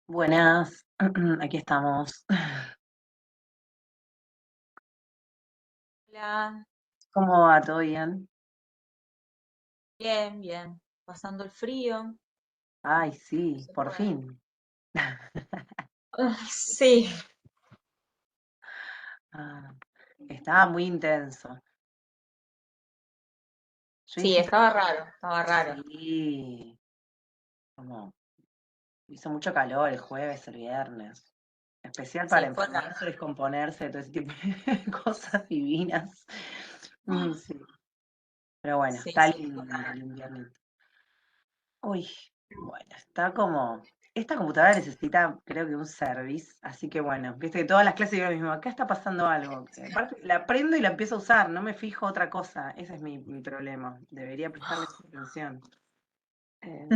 Buenas, aquí estamos. Hola, ¿Cómo va? ¿Todo bien? bien, bien. Pasando el frío. Ay, No sí, se por puede. fin. Sí, Ah, estaba muy intenso. Yo sí, insisto, estaba raro, estaba raro. sí, como hizo mucho calor el jueves, el viernes. Especial para Sí, fue enfermarse, raro. descomponerse, todo ese tipo de cosas divinas. Sí, pero bueno, Sí, está sí, lindo fue raro. el invierno. Uy, bueno, está como. Esta computadora necesita, creo que un service, así que bueno, viste que todas las clases digo lo mismo, acá está pasando algo. Aparte, la prendo y la empiezo a usar, no me fijo otra cosa, ese es mi problema, debería prestarle más atención. Eh,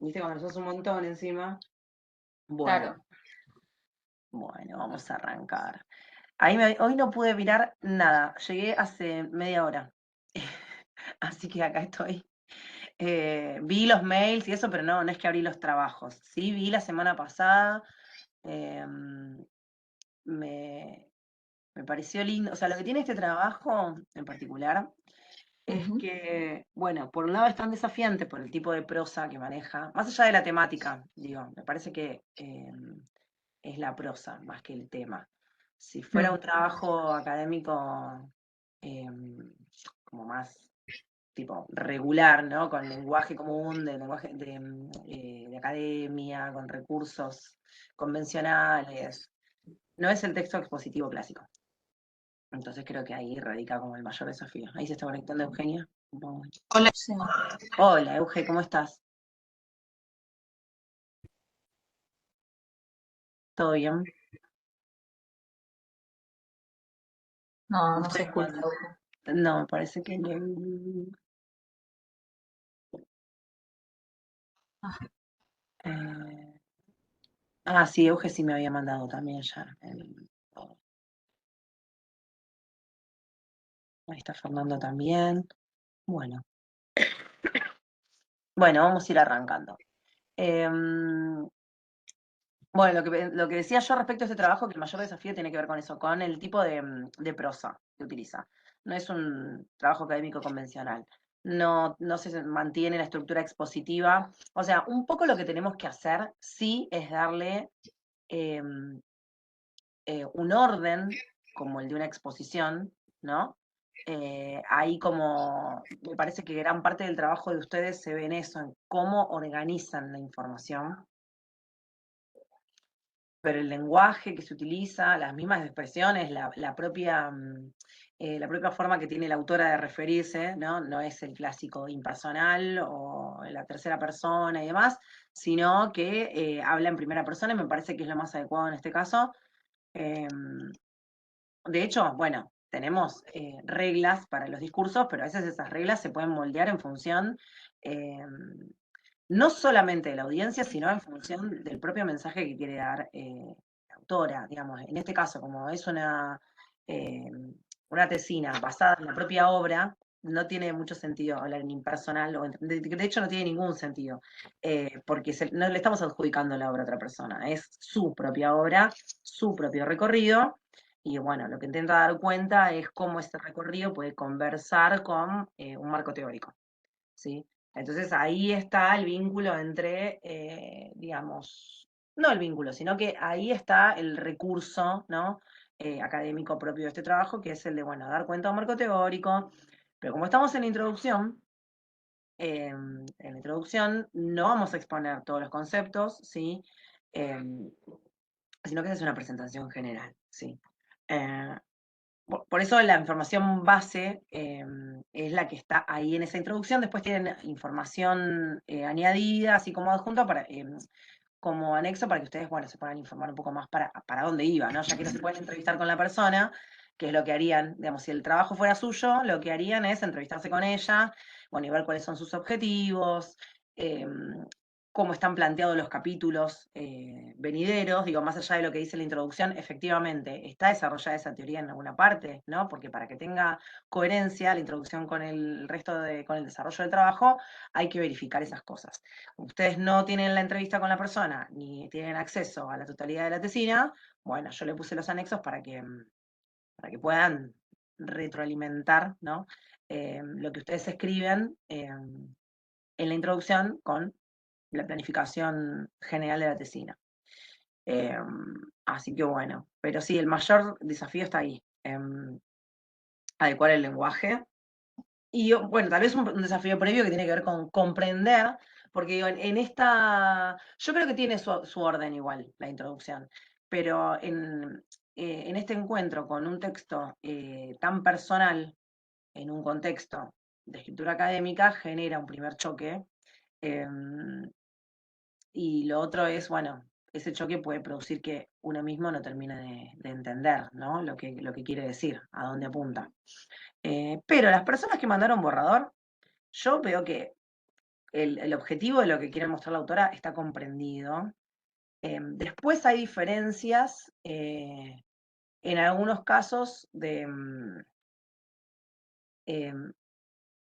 viste cuando sos un montón encima. Bueno, Claro. bueno, vamos a arrancar. Hoy no pude mirar nada, llegué hace media hora, así que acá estoy. Vi los mails y eso, pero no es que abrí los trabajos. Sí, vi la semana pasada, em, me, me pareció lindo. O sea, lo que tiene este trabajo en particular es Ujú. que, bueno, por un lado es tan desafiante por el tipo de prosa que maneja, más allá de la temática, digo, me parece que es la prosa más que el tema. Si fuera Mm. un trabajo académico em, como más tipo regular, ¿no? Con lenguaje común, de lenguaje de academia, con recursos convencionales. No es el texto expositivo clásico. Entonces creo que ahí radica como el mayor desafío. Ahí se está conectando Eugenia. Hola. Sí. Hola, Euge, ¿cómo estás? ¿Todo bien? No, No no se estoy escucha. igual. No, me parece que no. Ah, Eh, sí, Euge sí me había mandado también ya. Ahí está Fernando también. Bueno, bueno, vamos a ir arrancando. Em, Bueno, lo que decía yo respecto a este trabajo, que el mayor desafío tiene que ver con eso, con el tipo de prosa que utiliza. No es un trabajo académico convencional. No se mantiene la estructura expositiva. O sea, un poco lo que tenemos que hacer, sí, es darle eh, un orden, como el de una exposición, ¿no? Ahí como, me parece que gran parte del trabajo de ustedes se ve en eso, en cómo organizan la información, pero el lenguaje que se utiliza, las mismas expresiones, la propia forma que tiene la autora de referirse, ¿no? No es el clásico impersonal o la tercera persona y demás, sino que habla en primera persona y me parece que es lo más adecuado en este caso. Eh, de hecho, bueno, tenemos reglas para los discursos, pero a veces esas reglas se pueden moldear en función eh, no solamente de la audiencia, sino en función del propio mensaje que quiere dar la autora, digamos. En este caso, como es eh, una tesina basada en la propia obra, no tiene mucho sentido hablar en impersonal, de hecho no tiene ningún sentido, porque no le estamos adjudicando la obra a otra persona, es su propia obra, su propio recorrido, y bueno, lo que intenta dar cuenta es cómo este recorrido puede conversar con un marco teórico, ¿sí? Entonces ahí está el vínculo entre, digamos, no el vínculo, sino que ahí está el recurso, ¿no? Académico propio de este trabajo, que es el de, bueno, dar cuenta de un marco teórico, pero como estamos en la introducción, no vamos a exponer todos los conceptos, ¿sí? Em, Sino que esa es una presentación general, ¿sí? Eh, por eso la información base es la que está ahí en esa introducción. Después tienen información añadida, así como adjunto, como anexo para que ustedes, bueno, se puedan informar un poco más para dónde iba, ¿no? Ya que no se pueden entrevistar con la persona, que es lo que harían, digamos, si el trabajo fuera suyo, lo que harían es entrevistarse con ella, bueno, y ver cuáles son sus objetivos, eh, cómo están planteados los capítulos venideros, digo, más allá de lo que dice la introducción, efectivamente, está desarrollada esa teoría en alguna parte, ¿no? Porque para que tenga coherencia la introducción con el resto con el desarrollo del trabajo, hay que verificar esas cosas. Ustedes no tienen la entrevista con la persona, ni tienen acceso a la totalidad de la tesina, bueno, yo le puse los anexos para que puedan retroalimentar, ¿no? Lo que ustedes escriben en la introducción con la planificación general de la tesina. Eh, Así que bueno, pero sí, el mayor desafío está ahí, adecuar el lenguaje. Y bueno, tal vez un desafío previo que tiene que ver con comprender, porque digo, en esta, yo creo que tiene su orden igual, la introducción, pero en este encuentro con un texto tan personal, en un contexto de escritura académica, genera un primer choque. Y lo otro es, bueno, ese choque puede producir que uno mismo no termine de entender, ¿no? Lo que quiere decir, a dónde apunta. Pero las personas que mandaron borrador, yo veo que el objetivo de lo que quiere mostrar la autora está comprendido. Después hay diferencias en algunos casos em,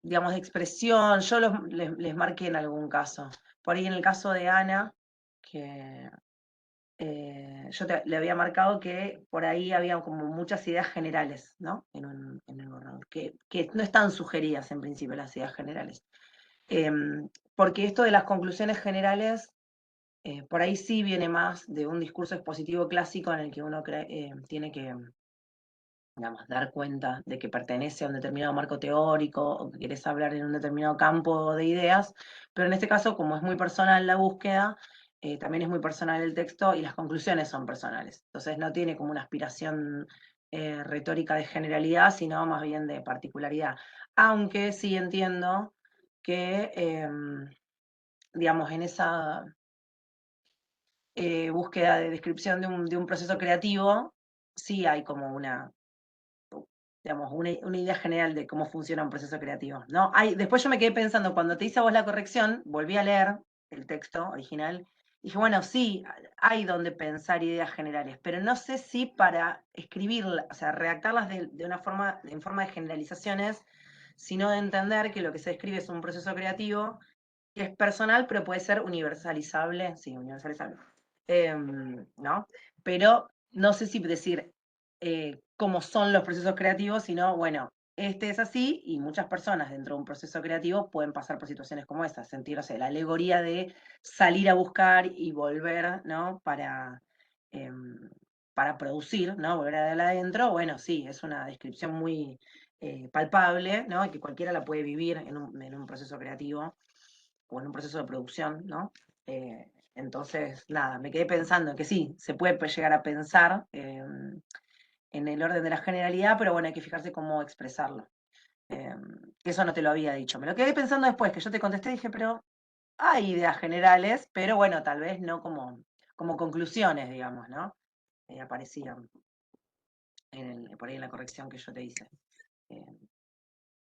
digamos, de expresión. Yo les marqué en algún caso. Por ahí en el caso de Ana, que yo le había marcado que por ahí había como muchas ideas generales, ¿no? En el borrador, que no están sugeridas en principio las ideas generales. Porque esto de las conclusiones generales, por ahí sí viene más de un discurso expositivo clásico en el que uno tiene que, digamos, dar cuenta de que pertenece a un determinado marco teórico o que querés hablar en un determinado campo de ideas, pero en este caso, como es muy personal la búsqueda, también es muy personal el texto y las conclusiones son personales. Entonces no tiene como una aspiración retórica de generalidad, sino más bien de particularidad. Aunque sí entiendo que, digamos, en esa búsqueda de descripción de un proceso creativo, sí hay como digamos, una idea general de cómo funciona un proceso creativo, ¿no? Después yo me quedé pensando, cuando te hice a vos la corrección, volví a leer el texto original, y dije, bueno, sí, hay donde pensar ideas generales, pero no sé si para escribirlas, o sea, redactarlas en forma de generalizaciones, sino de entender que lo que se describe es un proceso creativo que es personal, pero puede ser universalizable, sí, universalizable, ¿no? Pero no sé si decir cómo son los procesos creativos, sino, bueno, este es así y muchas personas dentro de un proceso creativo pueden pasar por situaciones como esta, sentir, o sea, la alegoría de salir a buscar y volver, ¿no? Para producir, ¿no? Volver adentro, bueno, sí, es una descripción muy palpable, ¿no? Y que cualquiera la puede vivir en un proceso creativo o en un proceso de producción, ¿no? Entonces, nada, me quedé pensando que sí, se puede llegar a pensar en el orden de la generalidad, pero bueno, hay que fijarse cómo expresarlo. Eh, Eso no te lo había dicho. Me lo quedé pensando después, que yo te contesté y dije, pero hay ideas generales, pero bueno, tal vez no como conclusiones, digamos, ¿no? Aparecían por ahí en la corrección que yo te hice. Eh, no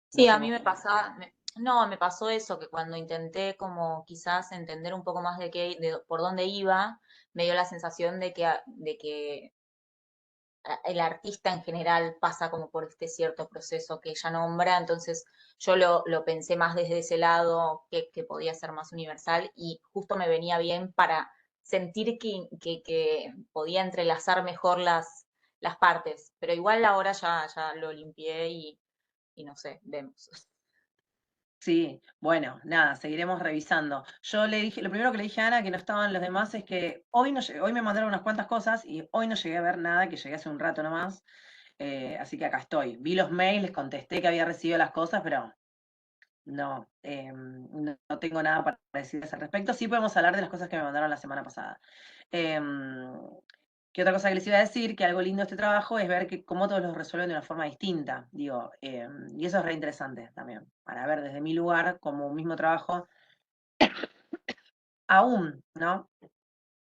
Sí, a sé mí vos. me pasaba, no, me pasó eso, que cuando intenté como quizás entender un poco más por dónde iba, me dio la sensación de que el artista en general pasa como por este cierto proceso que ella nombra, entonces yo lo pensé más desde ese lado que podía ser más universal y justo me venía bien para sentir que podía entrelazar mejor las partes, pero igual ahora ya lo limpié y no sé, vemos. Sí, bueno, nada, seguiremos revisando. Yo le dije, lo primero que le dije a Ana, que no estaban los demás, es que hoy no hoy me mandaron unas cuantas cosas y hoy no llegué a ver nada, que llegué hace un rato nomás. Así que acá estoy. Vi los mails, les contesté que había recibido las cosas, pero no, no tengo nada para decirles al respecto. Sí podemos hablar de las cosas que me mandaron la semana pasada. Em, ¿Qué otra cosa que les iba a decir? Que algo lindo de este trabajo es ver que cómo todos los resuelven de una forma distinta, digo, y eso es re interesante también, para ver desde mi lugar, como un mismo trabajo, aún, ¿no?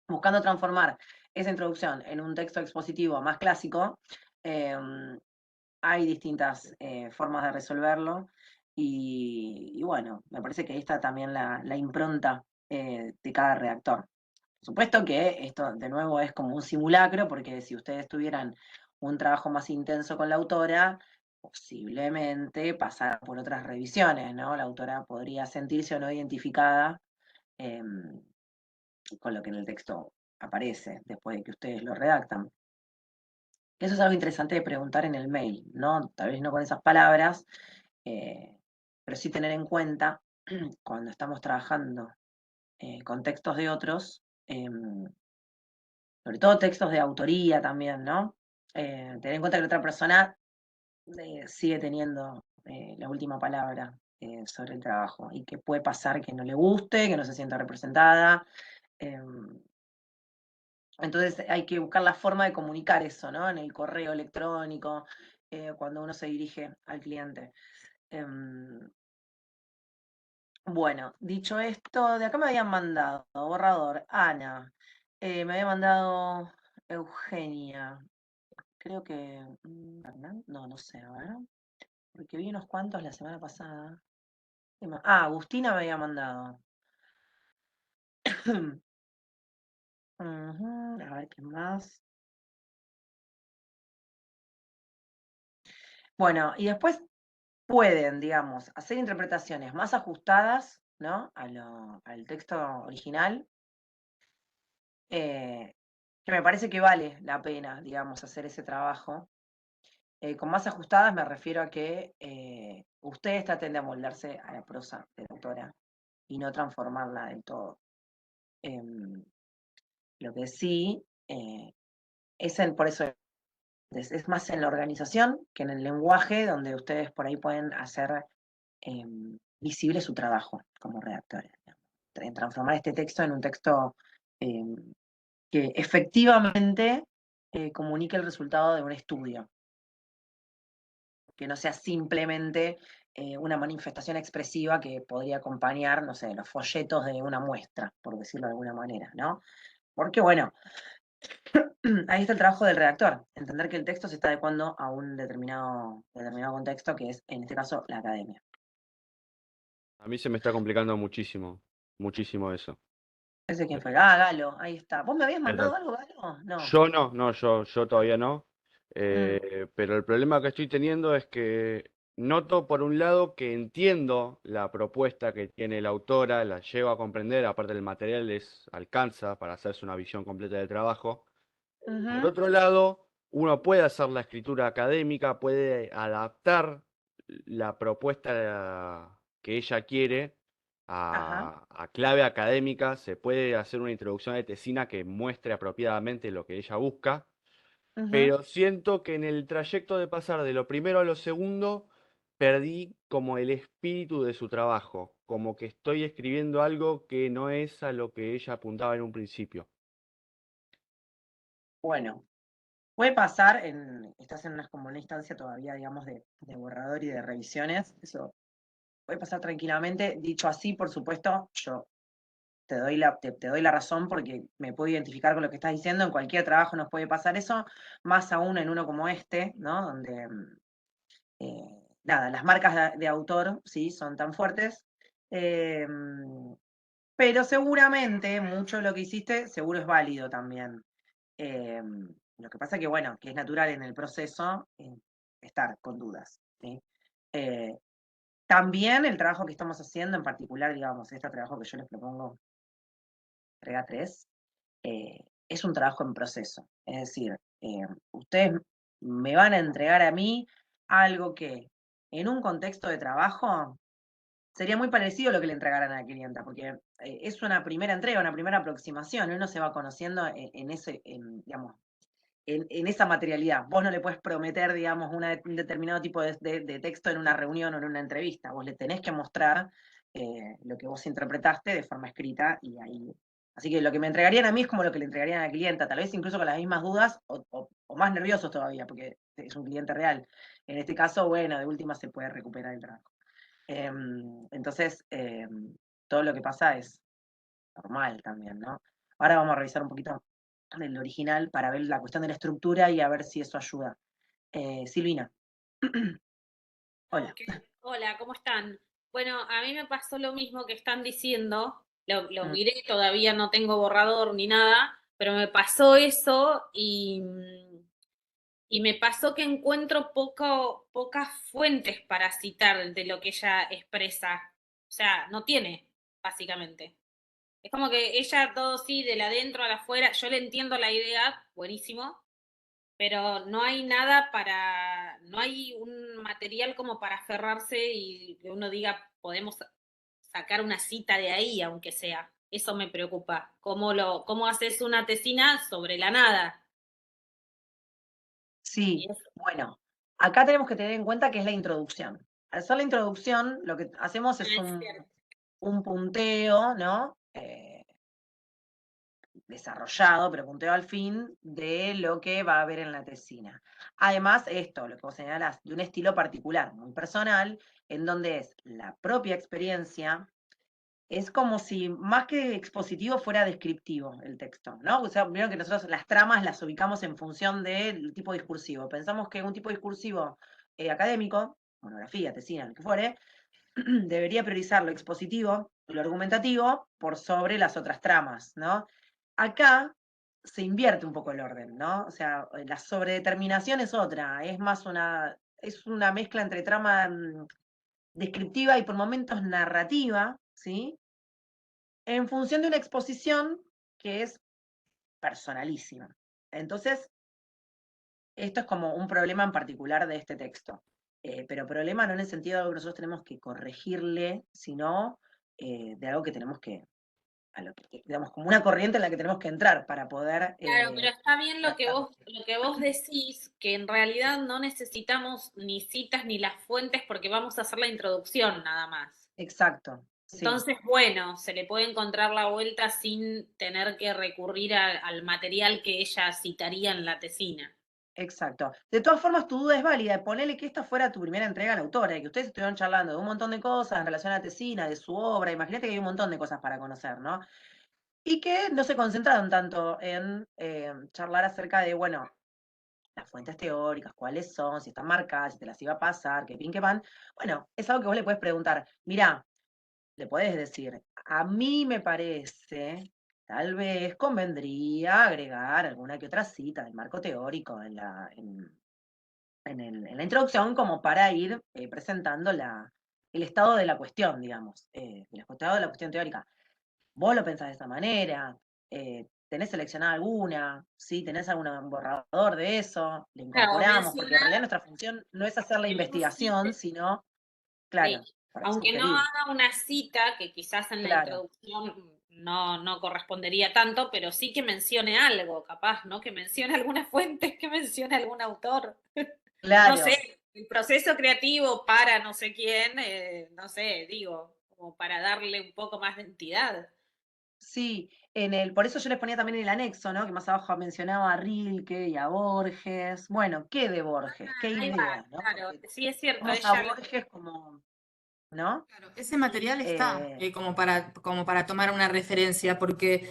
Buscando transformar esa introducción en un texto expositivo más clásico, hay distintas formas de resolverlo, y bueno, me parece que ahí está también la impronta de cada redactor. Por supuesto que esto de nuevo es como un simulacro, porque si ustedes tuvieran un trabajo más intenso con la autora, posiblemente pasara por otras revisiones, ¿no? La autora podría sentirse o no identificada con lo que en el texto aparece después de que ustedes lo redactan. Eso es algo interesante de preguntar en el mail, ¿no? Tal vez no con esas palabras, pero sí tener en cuenta cuando estamos trabajando con textos de otros, sobre todo textos de autoría también, ¿no? Tener en cuenta que la otra persona sigue teniendo la última palabra sobre el trabajo y que puede pasar que no le guste, que no se sienta representada. Entonces hay que buscar la forma de comunicar eso, ¿no? En el correo electrónico, cuando uno se dirige al cliente. Bueno, dicho esto, de acá me habían mandado, borrador, Ana, me había mandado Eugenia, creo que, Hernán, no, no sé, a ver, porque vi unos cuantos la semana pasada. Agustina me había mandado. Ujú, a ver qué más. Bueno, y después pueden, digamos, hacer interpretaciones más ajustadas, ¿no? Al texto original, que me parece que vale la pena, digamos, hacer ese trabajo. Con más ajustadas me refiero a que ustedes traten de amoldarse a la prosa de la autora y no transformarla del todo. Em, lo que sí por eso es más en la organización que en el lenguaje, donde ustedes por ahí pueden hacer visible su trabajo como redactores. En transformar este texto en un texto que efectivamente comunique el resultado de un estudio, que no sea simplemente una manifestación expresiva que podría acompañar, no sé, los folletos de una muestra, por decirlo de alguna manera, ¿no? Porque, bueno, ahí está el trabajo del redactor, entender que el texto se está adecuando a un determinado contexto, que es, en este caso, la academia. A mí se me está complicando muchísimo, muchísimo eso. Ese quién fue. Eh, Galo, ahí está. ¿Vos me habías mandado Exacto. algo, Galo? No. Yo no, no, yo todavía no. Mm, Pero el problema que estoy teniendo es que noto por un lado que entiendo la propuesta que tiene la autora, la llevo a comprender, aparte el material les alcanza para hacerse una visión completa del trabajo. Por ujú, otro lado, uno puede hacer la escritura académica, puede adaptar la propuesta que ella quiere ajá, a clave académica, se puede hacer una introducción de tesina que muestre apropiadamente lo que ella busca, ujú. pero siento que en el trayecto de pasar de lo primero a lo segundo, perdí como el espíritu de su trabajo, como que estoy escribiendo algo que no es a lo que ella apuntaba en un principio. Bueno, puede pasar, estás en como una instancia todavía, digamos, de borrador y de revisiones. Eso puede pasar tranquilamente. Dicho así, por supuesto, yo te doy la razón porque me puedo identificar con lo que estás diciendo. En cualquier trabajo nos puede pasar eso, más aún en uno como este, ¿no? Donde, nada, las marcas de autor, sí, son tan fuertes. Eh, pero seguramente mucho de lo que hiciste seguro es válido también. Eh, lo que pasa que, bueno, que es natural en el proceso estar con dudas, ¿sí? Eh, También el trabajo que estamos haciendo, en particular, digamos, este trabajo que yo les propongo, entrega 3, es un trabajo en proceso. Es decir, ustedes me van a entregar a mí algo que en un contexto de trabajo sería muy parecido a lo que le entregaran a la clienta, porque es una primera entrega, una primera aproximación, uno se va conociendo digamos, en esa materialidad. Vos no le puedes prometer, digamos, un determinado tipo de texto en una reunión o en una entrevista. Vos le tenés que mostrar lo que vos interpretaste de forma escrita y ahí. Así que lo que me entregarían a mí es como lo que le entregarían a la clienta, tal vez incluso con las mismas dudas o más nerviosos todavía, porque es un cliente real. En este caso, bueno, de última se puede recuperar el trabajo. Entonces, todo lo que pasa es normal también, ¿no? Ahora vamos a revisar un poquito del original para ver la cuestión de la estructura y a ver si eso ayuda. Silvina, hola. Ok, hola, ¿cómo están? Bueno, a mí me pasó lo mismo que están diciendo. lo Mm. miré, todavía no tengo borrador ni nada, pero me pasó eso y me pasó que encuentro pocas fuentes para citar de lo que ella expresa. O sea, no tiene, básicamente. Es como que ella todo sí, de la adentro a la afuera, yo le entiendo la idea, buenísimo, pero no hay nada no hay un material como para aferrarse y que uno diga, podemos sacar una cita de ahí, aunque sea. Eso me preocupa. ¿Cómo haces una tesina sobre la nada? Sí, bueno, acá tenemos que tener en cuenta que es la introducción. Al hacer la introducción, lo que hacemos es Es cierto. un punteo, ¿no? Desarrollado, pero punteo al fin, de lo que va a haber en la tesina. Además, esto, lo que vos señalás, de un estilo particular, muy personal, en donde es la propia experiencia, es como si más que expositivo fuera descriptivo el texto, ¿no? O sea, vieron que nosotros las tramas las ubicamos en función del tipo discursivo. Pensamos que un tipo discursivo académico, monografía, tesina, lo que fuere, debería priorizar lo expositivo, lo argumentativo, por sobre las otras tramas, ¿no? Acá se invierte un poco el orden, ¿no? O sea, la sobredeterminación es otra, es una mezcla entre trama descriptiva y por momentos narrativa, ¿sí? En función de una exposición que es personalísima. Entonces, esto es como un problema en particular de este texto. Pero problema no en el sentido de algo que nosotros tenemos que corregirle, sino de algo que tenemos digamos, como una corriente en la que tenemos que entrar para poder Claro, pero está bien tratarlo. lo que vos decís, que en realidad no necesitamos ni citas ni las fuentes porque vamos a hacer la introducción nada más. Exacto, sí. Entonces, bueno, se le puede encontrar la vuelta sin tener que recurrir al material que ella citaría en la tesina. Exacto. De todas formas, tu duda es válida. Ponele que esta fuera tu primera entrega a la autora y que ustedes estuvieron charlando de un montón de cosas en relación a la tesina, de su obra. Imagínate que hay un montón de cosas para conocer, ¿no? Y que no se concentraron tanto en charlar acerca de, bueno, las fuentes teóricas, cuáles son, si están marcadas, si te las iba a pasar, qué pin, qué pan. Bueno, es algo que vos le puedes preguntar. Mirá, le podés decir, a mí me parece, tal vez convendría agregar alguna que otra cita del marco teórico en la introducción como para ir presentando el estado de la cuestión, digamos, el estado de la cuestión teórica. Vos lo pensás de esa manera, tenés seleccionada alguna, ¿sí? ¿Tenés algún borrador de eso? Le Claro, incorporamos, porque en realidad nuestra función no es hacer la que no investigación, cite, sino, sí, claro, para aunque no sugerir, haga una cita, que quizás en la claro, introducción no correspondería tanto, pero sí que mencione algo, capaz, ¿no? Que mencione alguna fuente, que mencione algún autor. No claro. sé, el proceso creativo para no sé quién, no sé, digo, como para darle un poco más de entidad. Sí, por eso yo les ponía también el anexo, ¿no? Que más abajo mencionaba a Rilke y a Borges. Bueno, ¿qué de Borges? ¿Qué Ahí va, idea, no? claro, Porque sí es cierto, vamos a ella lo... Borges como, ¿no? Claro, ese material está Eh, como para tomar una referencia, porque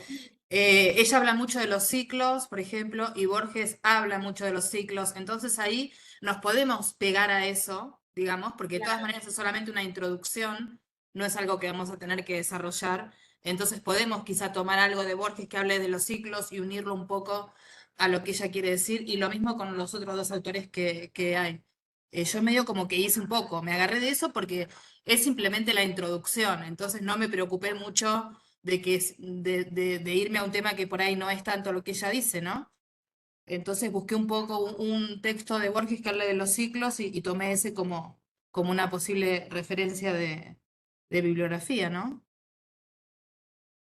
ella habla mucho de los ciclos, por ejemplo, y Borges habla mucho de los ciclos, entonces ahí nos podemos pegar a eso, digamos, porque de todas Claro, maneras es solamente una introducción, no es algo que vamos a tener que desarrollar, entonces podemos quizá tomar algo de Borges que hable de los ciclos y unirlo un poco a lo que ella quiere decir, y lo mismo con los otros dos autores que hay. Yo medio como que hice un poco, me agarré de eso porque es simplemente la introducción, entonces no me preocupé mucho de irme a un tema que por ahí no es tanto lo que ella dice, ¿no? Entonces busqué un poco un texto de Borges que hable de los ciclos y tomé ese como una posible referencia de bibliografía, ¿no?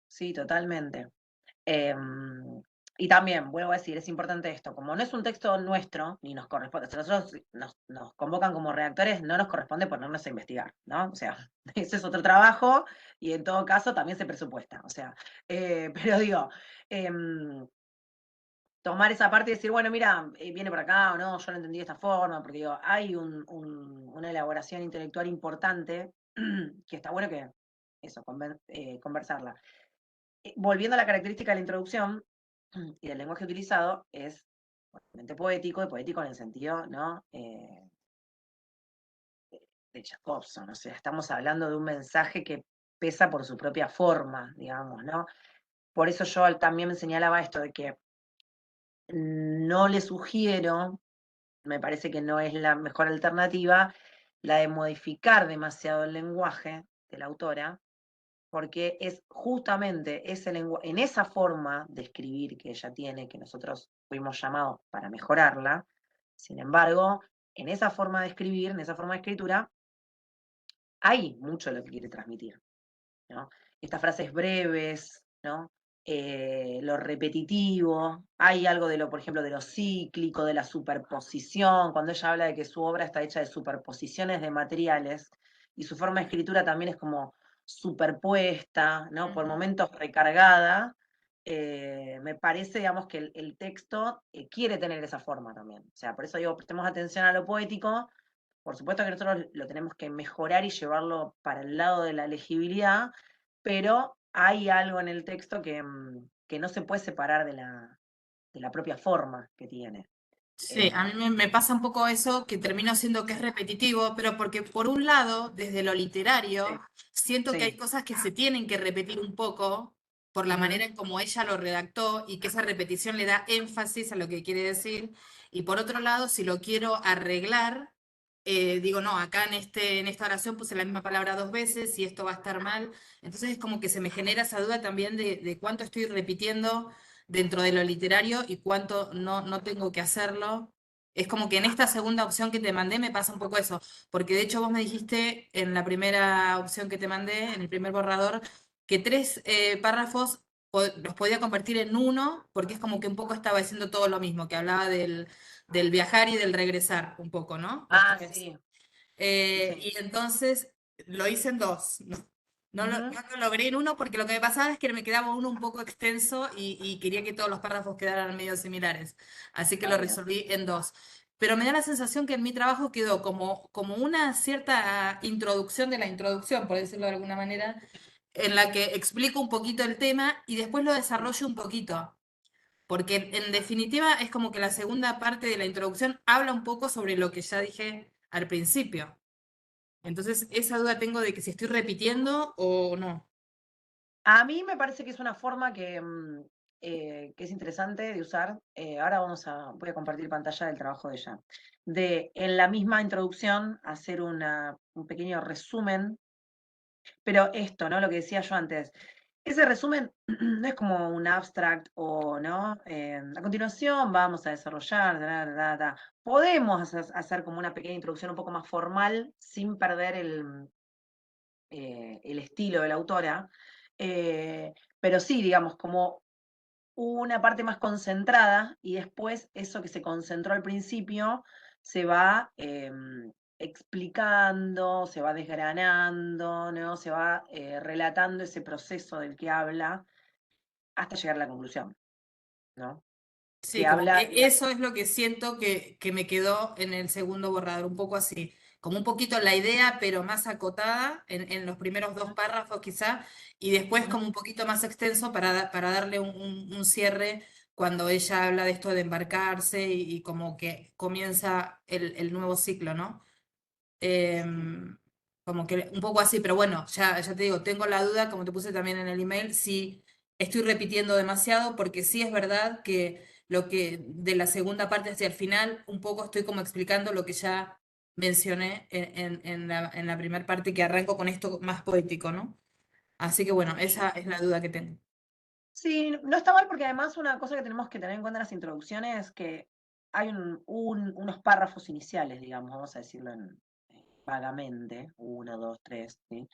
sí, totalmente. Em, y también, vuelvo a decir, es importante esto, como no es un texto nuestro, ni nos corresponde, si nosotros nos convocan como redactores, no nos corresponde ponernos a investigar, ¿no? O sea, ese es otro trabajo y en todo caso también se presupuesta, o sea, pero digo, em, tomar esa parte y decir, bueno, mira, viene por acá o no, yo lo entendí de esta forma, porque digo, hay una elaboración intelectual importante que está bueno que eso, conversarla. Volviendo a la característica de la introducción y del lenguaje utilizado, es obviamente poético, y poético en el sentido, ¿no? De Jacobson, o sea, estamos hablando de un mensaje que pesa por su propia forma, digamos, ¿no? Por eso yo también me señalaba esto de que no le sugiero, me parece que no es la mejor alternativa, la de modificar demasiado el lenguaje de la autora, porque es justamente en esa forma de escribir que ella tiene, que nosotros fuimos llamados para mejorarla, sin embargo, en esa forma de escribir, en esa forma de escritura, hay mucho de lo que quiere transmitir, ¿no? Estas frases breves, ¿no? Lo repetitivo, hay algo de lo, por ejemplo, de lo cíclico, de la superposición, cuando ella habla de que su obra está hecha de superposiciones de materiales y su forma de escritura también es como superpuesta, ¿no? Por momentos recargada, me parece, digamos, que el texto quiere tener esa forma también. O sea, por eso digo, prestemos atención a lo poético. Por supuesto que nosotros lo tenemos que mejorar y llevarlo para el lado de la legibilidad, pero hay algo en el texto que no se puede separar de la propia forma que tiene. Sí, a mí me pasa un poco eso, que termino siendo que es repetitivo, pero porque por un lado, desde lo literario, siento que hay Sí. cosas que se tienen que repetir un poco por la Ujú. manera en como ella lo redactó y que esa repetición le da énfasis a lo que quiere decir. Y por otro lado, si lo quiero arreglar, digo, no, acá en esta oración puse la misma palabra 2 veces y esto va a estar mal. Entonces es como que se me genera esa duda también de cuánto estoy repitiendo dentro de lo literario y cuánto no tengo que hacerlo. Es como que en esta segunda opción que te mandé me pasa un poco eso, porque de hecho vos me dijiste en la primera opción que te mandé, en el primer borrador, que 3 párrafos los podía convertir en uno, porque es como que un poco estaba diciendo todo lo mismo, que hablaba del viajar y del regresar un poco, ¿no? Esta Ah, vez. sí, sí. Y entonces lo hice en 2. No Ujú. lo logré en uno porque lo que me pasaba es que me quedaba uno un poco extenso y quería que todos los párrafos quedaran medio similares. Así que Ah, lo bien. resolví en 2. Pero me da la sensación que en mi trabajo quedó como una cierta introducción de la introducción, por decirlo de alguna manera, en la que explico un poquito el tema y después lo desarrollo un poquito. Porque en definitiva es como que la segunda parte de la introducción habla un poco sobre lo que ya dije al principio. Entonces, esa duda tengo de que si estoy repitiendo o no. A mí me parece que es una forma que es interesante de usar. Ahora voy a compartir pantalla del trabajo de ella. De en la misma introducción hacer un pequeño resumen, pero esto, ¿no? Lo que decía yo antes. Ese resumen no es como un abstract o, ¿no? A continuación vamos a desarrollar, podemos hacer como una pequeña introducción un poco más formal sin perder el estilo de la autora, pero sí, digamos, como una parte más concentrada y después eso que se concentró al principio se va explicando, se va desgranando, ¿no? Se va relatando ese proceso del que habla hasta llegar a la conclusión, ¿no? Sí, Que como habla, que eso es lo que siento que me quedó en el segundo borrador, un poco así, como un poquito la idea, pero más acotada en los primeros 2 párrafos quizá, y después como un poquito más extenso para darle un cierre cuando ella habla de esto de embarcarse y como que comienza el nuevo ciclo, ¿no? Em, Como que un poco así, pero bueno, ya te digo, tengo la duda, como te puse también en el email, si estoy repitiendo demasiado, porque sí es verdad que lo que de la segunda parte hacia el final, un poco estoy como explicando lo que ya mencioné en la primera parte, que arranco con esto más poético, ¿no? Así que bueno, esa es la duda que tengo. sí, no está mal porque además una cosa que tenemos que tener en cuenta en las introducciones es que hay unos párrafos iniciales, digamos, vamos a decirlo vagamente, 1, 2, 3, ¿sí?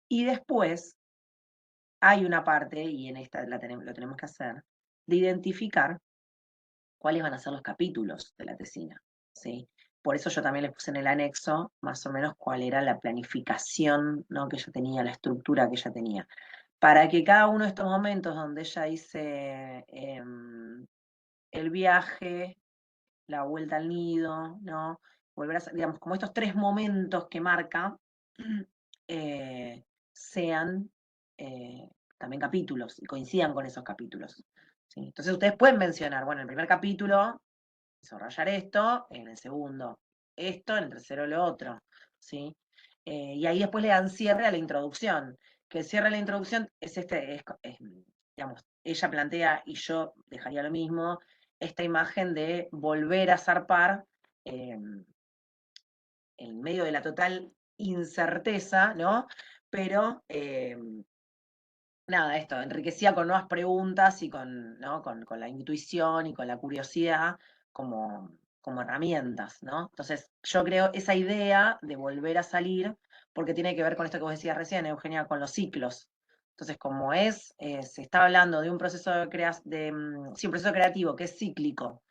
Y después hay una parte, y en esta lo tenemos que hacer, de identificar cuáles van a ser los capítulos de la tesina, ¿sí? Por eso yo también les puse en el anexo más o menos cuál era la planificación, ¿no? que ella tenía, la estructura que ella tenía, para que cada uno de estos momentos donde ella dice el viaje, la vuelta al nido, ¿no? Volver a, digamos, como estos 3 momentos que marca, sean también capítulos y coincidan con esos capítulos. ¿Sí? Entonces ustedes pueden mencionar, bueno, en el primer capítulo, desarrollar esto, en el segundo esto, en el tercero lo otro, ¿sí? Y ahí después le dan cierre a la introducción. que el cierre de la introducción es digamos, ella plantea, y yo dejaría lo mismo, esta imagen de volver a zarpar en medio de la total incerteza, ¿no? Pero nada, esto, enriquecida con nuevas preguntas y con, ¿no? con la intuición y con la curiosidad como herramientas, ¿no? Entonces, yo creo esa idea de volver a salir, porque tiene que ver con esto que vos decías recién, Eugenia, con los ciclos. Entonces, como se está hablando de un proceso sí, un proceso creativo que es cíclico,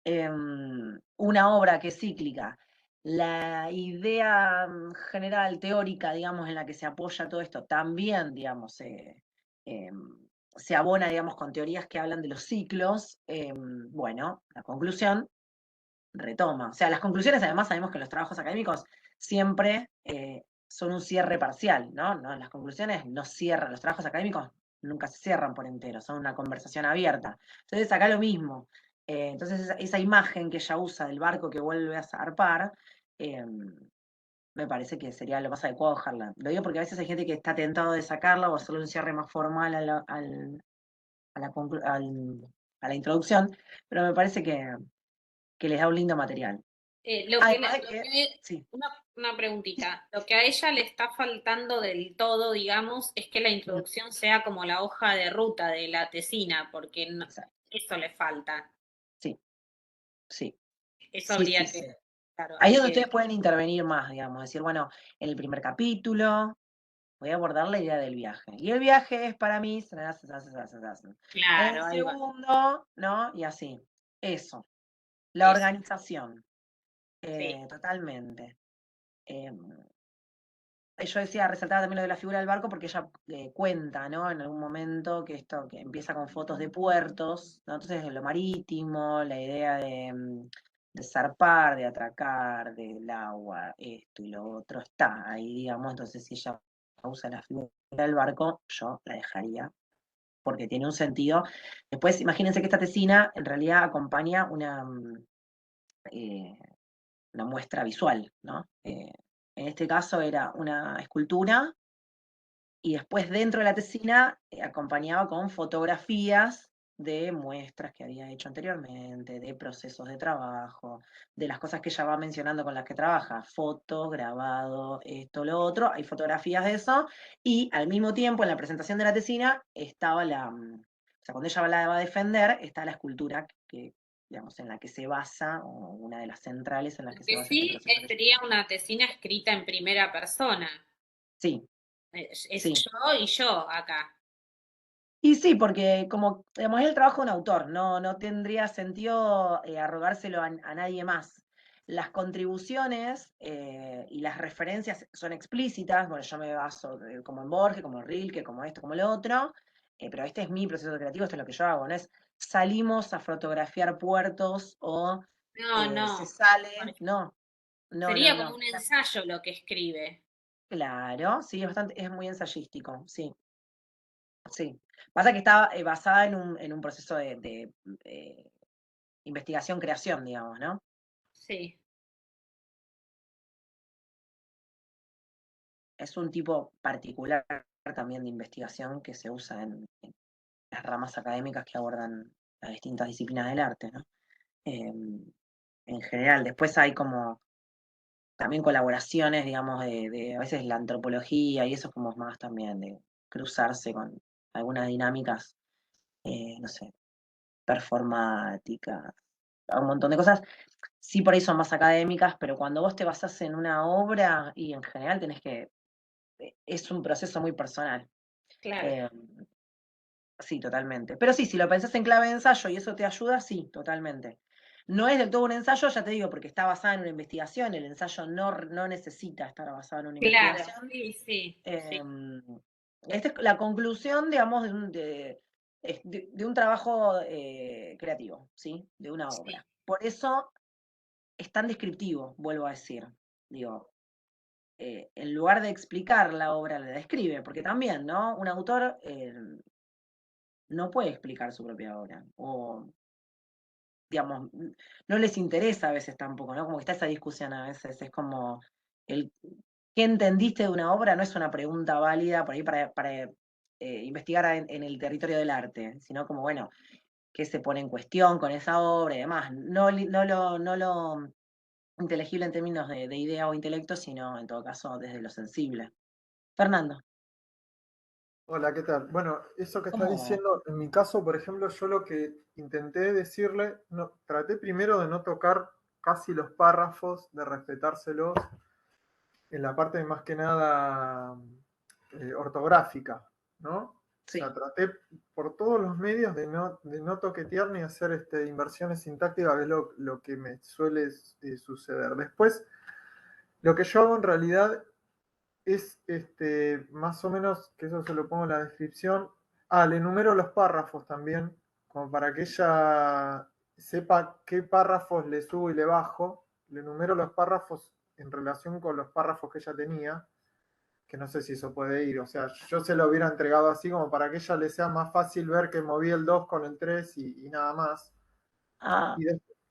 una obra que es cíclica, la idea general, teórica, digamos, en la que se apoya todo esto, también, digamos, se abona, digamos, con teorías que hablan de los ciclos, bueno, la conclusión retoma. O sea, las conclusiones, además, sabemos que los trabajos académicos siempre son un cierre parcial, ¿no? Las conclusiones no cierran, los trabajos académicos nunca se cierran por entero, son una conversación abierta. Entonces, acá lo mismo. Entonces, esa imagen que ella usa del barco que vuelve a zarpar, me parece que sería lo más adecuado dejarla. Lo digo porque a veces hay gente que está tentado de sacarla o hacerle un cierre más formal a la introducción, pero me parece que les da un lindo material. Además de que, sí. Una preguntita. Lo que a ella le está faltando del todo, digamos, es que la introducción sea como la hoja de ruta de la tesina, porque eso le falta. Sí, sí. Eso Sí, habría sí, que. sí. Claro, Ahí es hay donde que. ustedes pueden intervenir más, digamos, decir, bueno, en el primer capítulo voy a abordar la idea del viaje. Y el viaje es para mí, en el Claro, ahí va. segundo, ¿no? Y así. Eso. La Eso. organización. Sí. Totalmente. Yo decía, resaltaba también lo de la figura del barco porque ella cuenta, ¿no? En algún momento que esto que empieza con fotos de puertos, ¿no? Entonces lo marítimo, la idea de zarpar, de atracar, del agua, esto y lo otro está ahí, digamos. Entonces, si ella usa la figura del barco, yo la dejaría porque tiene un sentido. Después, imagínense que esta tesina en realidad acompaña eh, una muestra visual, ¿no? En este caso era una escultura y después dentro de la tesina acompañaba con fotografías de muestras que había hecho anteriormente, de procesos de trabajo, de las cosas que ella va mencionando con las que trabaja, foto, grabado, esto, lo otro, hay fotografías de eso, y al mismo tiempo en la presentación de la tesina estaba o sea, cuando ella la va a defender, está la escultura que, digamos, en la que se basa, o una de las centrales en las que se Que basa este sí proceso. sería una tesina escrita en primera persona. Sí, Es sí. yo y yo acá. Y sí, porque como digamos, es el trabajo de un autor, no tendría sentido arrogárselo a nadie más. Las contribuciones y las referencias son explícitas, bueno, yo me baso como en Borges, como Rilke, como esto, como lo otro, pero este es mi proceso creativo, esto es lo que yo hago, no es salimos a fotografiar puertos o se No. sale, no, Sería como no. un ensayo lo que escribe. Claro, sí, es muy ensayístico, sí. Sí, pasa que está basada en un proceso de investigación-creación, digamos, ¿no? Sí. Es un tipo particular también de investigación que se usa en las ramas académicas que abordan las distintas disciplinas del arte, ¿no? En general, después hay como también colaboraciones, digamos, de a veces la antropología y eso es como más también de cruzarse con algunas dinámicas, no sé, performáticas, un montón de cosas. Sí, por ahí son más académicas, pero cuando vos te basás en una obra, y en general es un proceso muy personal. Claro. Eh, sí, totalmente. Pero sí, si lo pensás en clave de ensayo y eso te ayuda, sí, totalmente. No es del todo un ensayo, ya te digo, porque está basada en una investigación, el ensayo no necesita estar basado en una Claro, investigación. sí, sí. Esta es la conclusión, digamos, de un trabajo creativo, ¿sí? De una obra. Por eso es tan descriptivo, vuelvo a decir. Digo, en lugar de explicar la obra, la describe, porque también, ¿no? Un autor no puede explicar su propia obra, o, digamos, no les interesa a veces tampoco, ¿no? Como que está esa discusión a veces, es como, el, ¿qué entendiste de una obra? No es una pregunta válida por ahí para investigar en el territorio del arte, sino como, bueno, qué se pone en cuestión con esa obra y demás. No lo inteligible en términos de idea o intelecto, sino en todo caso desde lo sensible. Fernando, Hola, ¿qué tal? Bueno, eso que estás ¿cómo? diciendo, en mi caso, por ejemplo, yo lo que intenté decirle, no, traté primero de no tocar casi los párrafos, de respetárselos en la parte más que nada ortográfica, ¿no? O Sí. sea, traté por todos los medios de no toquetear ni hacer inversiones sintácticas, que es lo que me suele suceder. Después, lo que yo hago en realidad es más o menos, que eso se lo pongo en la descripción. Le enumero los párrafos también, como para que ella sepa qué párrafos le subo y le bajo. Le enumero los párrafos en relación con los párrafos que ella tenía, que no sé si eso puede ir. O sea, yo se lo hubiera entregado así como para que ella le sea más fácil ver que moví el 2 con el 3 y nada más. Ah,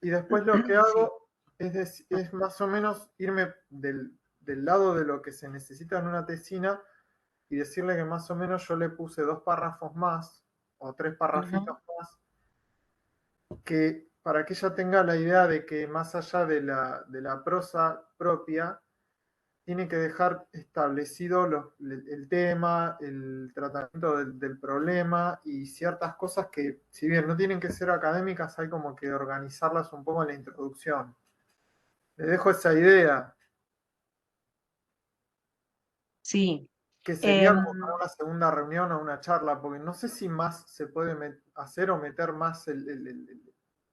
Y después lo que sí. hago es más o menos irme del lado de lo que se necesita en una tesina y decirle que más o menos yo le puse 2 párrafos más o 3 parrafitos más, que para que ella tenga la idea de que más allá de la prosa propia, tiene que dejar establecido el tema, el tratamiento del problema y ciertas cosas que, si bien no tienen que ser académicas, hay como que organizarlas un poco en la introducción. Le dejo esa idea, Sí. que sería como para una segunda reunión o una charla, porque no sé si más se puede hacer o meter más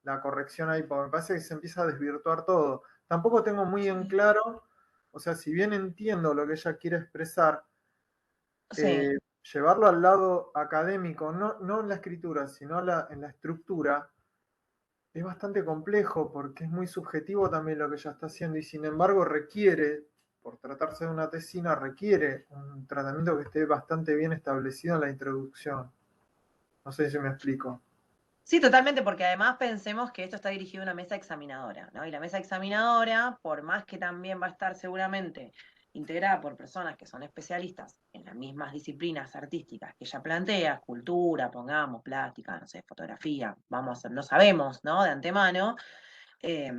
la corrección ahí, porque me parece que se empieza a desvirtuar todo. Tampoco tengo muy en claro, o sea, si bien entiendo lo que ella quiere expresar, Sí. llevarlo al lado académico, no en la escritura, sino en la estructura, es bastante complejo porque es muy subjetivo también lo que ella está haciendo y sin embargo requiere, por tratarse de una tesina, requiere un tratamiento que esté bastante bien establecido en la introducción. No sé si me explico. Sí, totalmente, porque además pensemos que esto está dirigido a una mesa examinadora, ¿no? Y la mesa examinadora, por más que también va a estar seguramente integrada por personas que son especialistas en las mismas disciplinas artísticas que ella plantea, escultura, pongamos, plástica, no sé, fotografía, no sabemos, ¿no? De antemano, eh,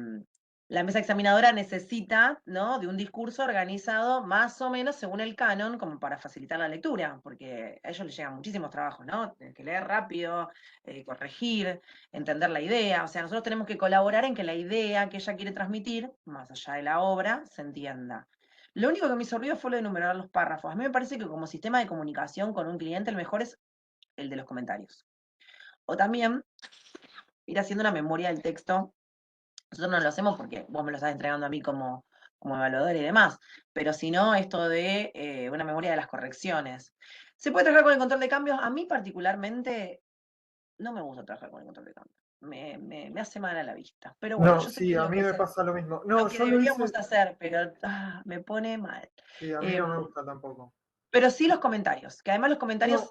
la mesa examinadora necesita, ¿no?, de un discurso organizado más o menos según el canon, como para facilitar la lectura, porque a ellos les llegan muchísimos trabajos, ¿no? Tienen que leer rápido, corregir, entender la idea. O sea, nosotros tenemos que colaborar en que la idea que ella quiere transmitir, más allá de la obra, se entienda. Lo único que me hizo ruido fue lo de enumerar los párrafos. A mí me parece que como sistema de comunicación con un cliente, el mejor es el de los comentarios. O también ir haciendo una memoria del texto. Nosotros no lo hacemos porque vos me lo estás entregando a mí como evaluador y demás, pero si no, esto de una memoria de las correcciones. ¿Se puede trabajar con el control de cambios? A mí particularmente no me gusta trabajar con el control de cambios. Me hace mal a la vista. Pero bueno, No, yo sé que sí, es a lo mí que, me pasa lo mismo. lo No, que yo lo deberíamos hice, hacer, pero me pone mal. sí, a mí Eh, no me gusta tampoco. pero sí los comentarios, que además los comentarios No,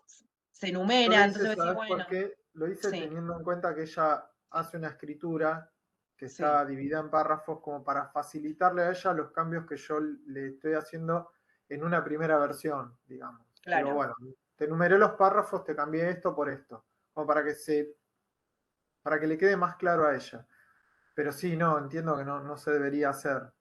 se yo lo enumeran, hice, entonces vos decís, ¿sabes por bueno, qué? Lo hice sí, teniendo en cuenta que ella hace una escritura que sí, está dividida en párrafos como para facilitarle a ella los cambios que yo le estoy haciendo en una primera versión, digamos. Digo, claro. bueno, te enumeré los párrafos, te cambié esto por esto, como para que le quede más claro a ella. Pero sí, no, entiendo que no se debería hacer.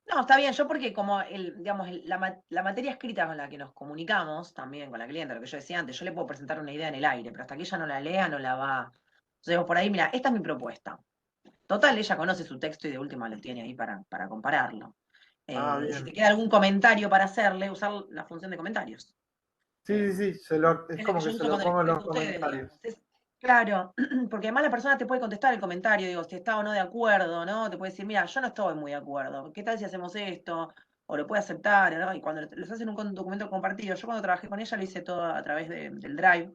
No, está bien, yo porque como digamos, la materia escrita con la que nos comunicamos, también con la clienta, lo que yo decía antes, yo le puedo presentar una idea en el aire, pero hasta que ella no la lea, no la va. Entonces, por ahí, mira, esta es mi propuesta. Total, ella conoce su texto y de última lo tiene ahí para compararlo. Y si te Bien. queda algún comentario para hacerle, usar la función de comentarios. Sí, Eh, sí, sí, es es la que como yo que se uso lo cuando les pongo en los contesto a ustedes, comentarios. digamos. Claro, porque además la persona te puede contestar el comentario, digo, si está o no de acuerdo, ¿no? Te puede decir, mira, yo no estoy muy de acuerdo, ¿qué tal si hacemos esto? O lo puede aceptar, ¿no? Y cuando los hacen un documento compartido, yo cuando trabajé con ella lo hice todo a través del Drive,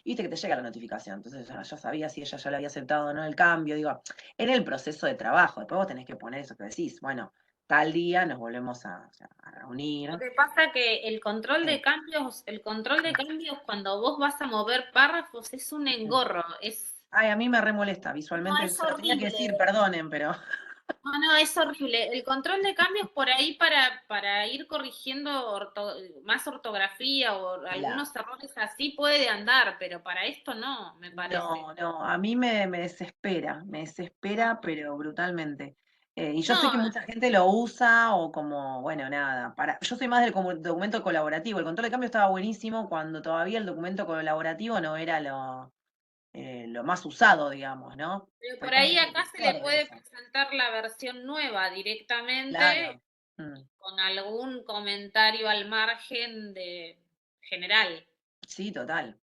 y viste que te llega la notificación, entonces ya sabía si ella ya lo había aceptado o no el cambio, digo, en el proceso de trabajo, después vos tenés que poner eso que decís, bueno, tal día nos volvemos a reunir. Lo que pasa que el control de cambios, cuando vos vas a mover párrafos es un engorro, es Ay, a mí me remolesta no, visualmente, es se lo tenía que horrible. decir, perdonen, pero No, es horrible. El control de cambios por ahí para ir corrigiendo más ortografía o Claro. algunos errores así puede andar, pero para esto no, me parece. No, a mí me desespera, pero brutalmente. Y yo sé No, que mucha gente lo usa o como, bueno, nada, yo soy más del documento colaborativo. El control de cambio estaba buenísimo cuando todavía el documento colaborativo no era lo más usado, digamos, ¿no? pero Fue por como ahí acá se le precursor de puede eso. presentar la versión nueva Claro. directamente Mm. con algún comentario al margen de general. Sí, total.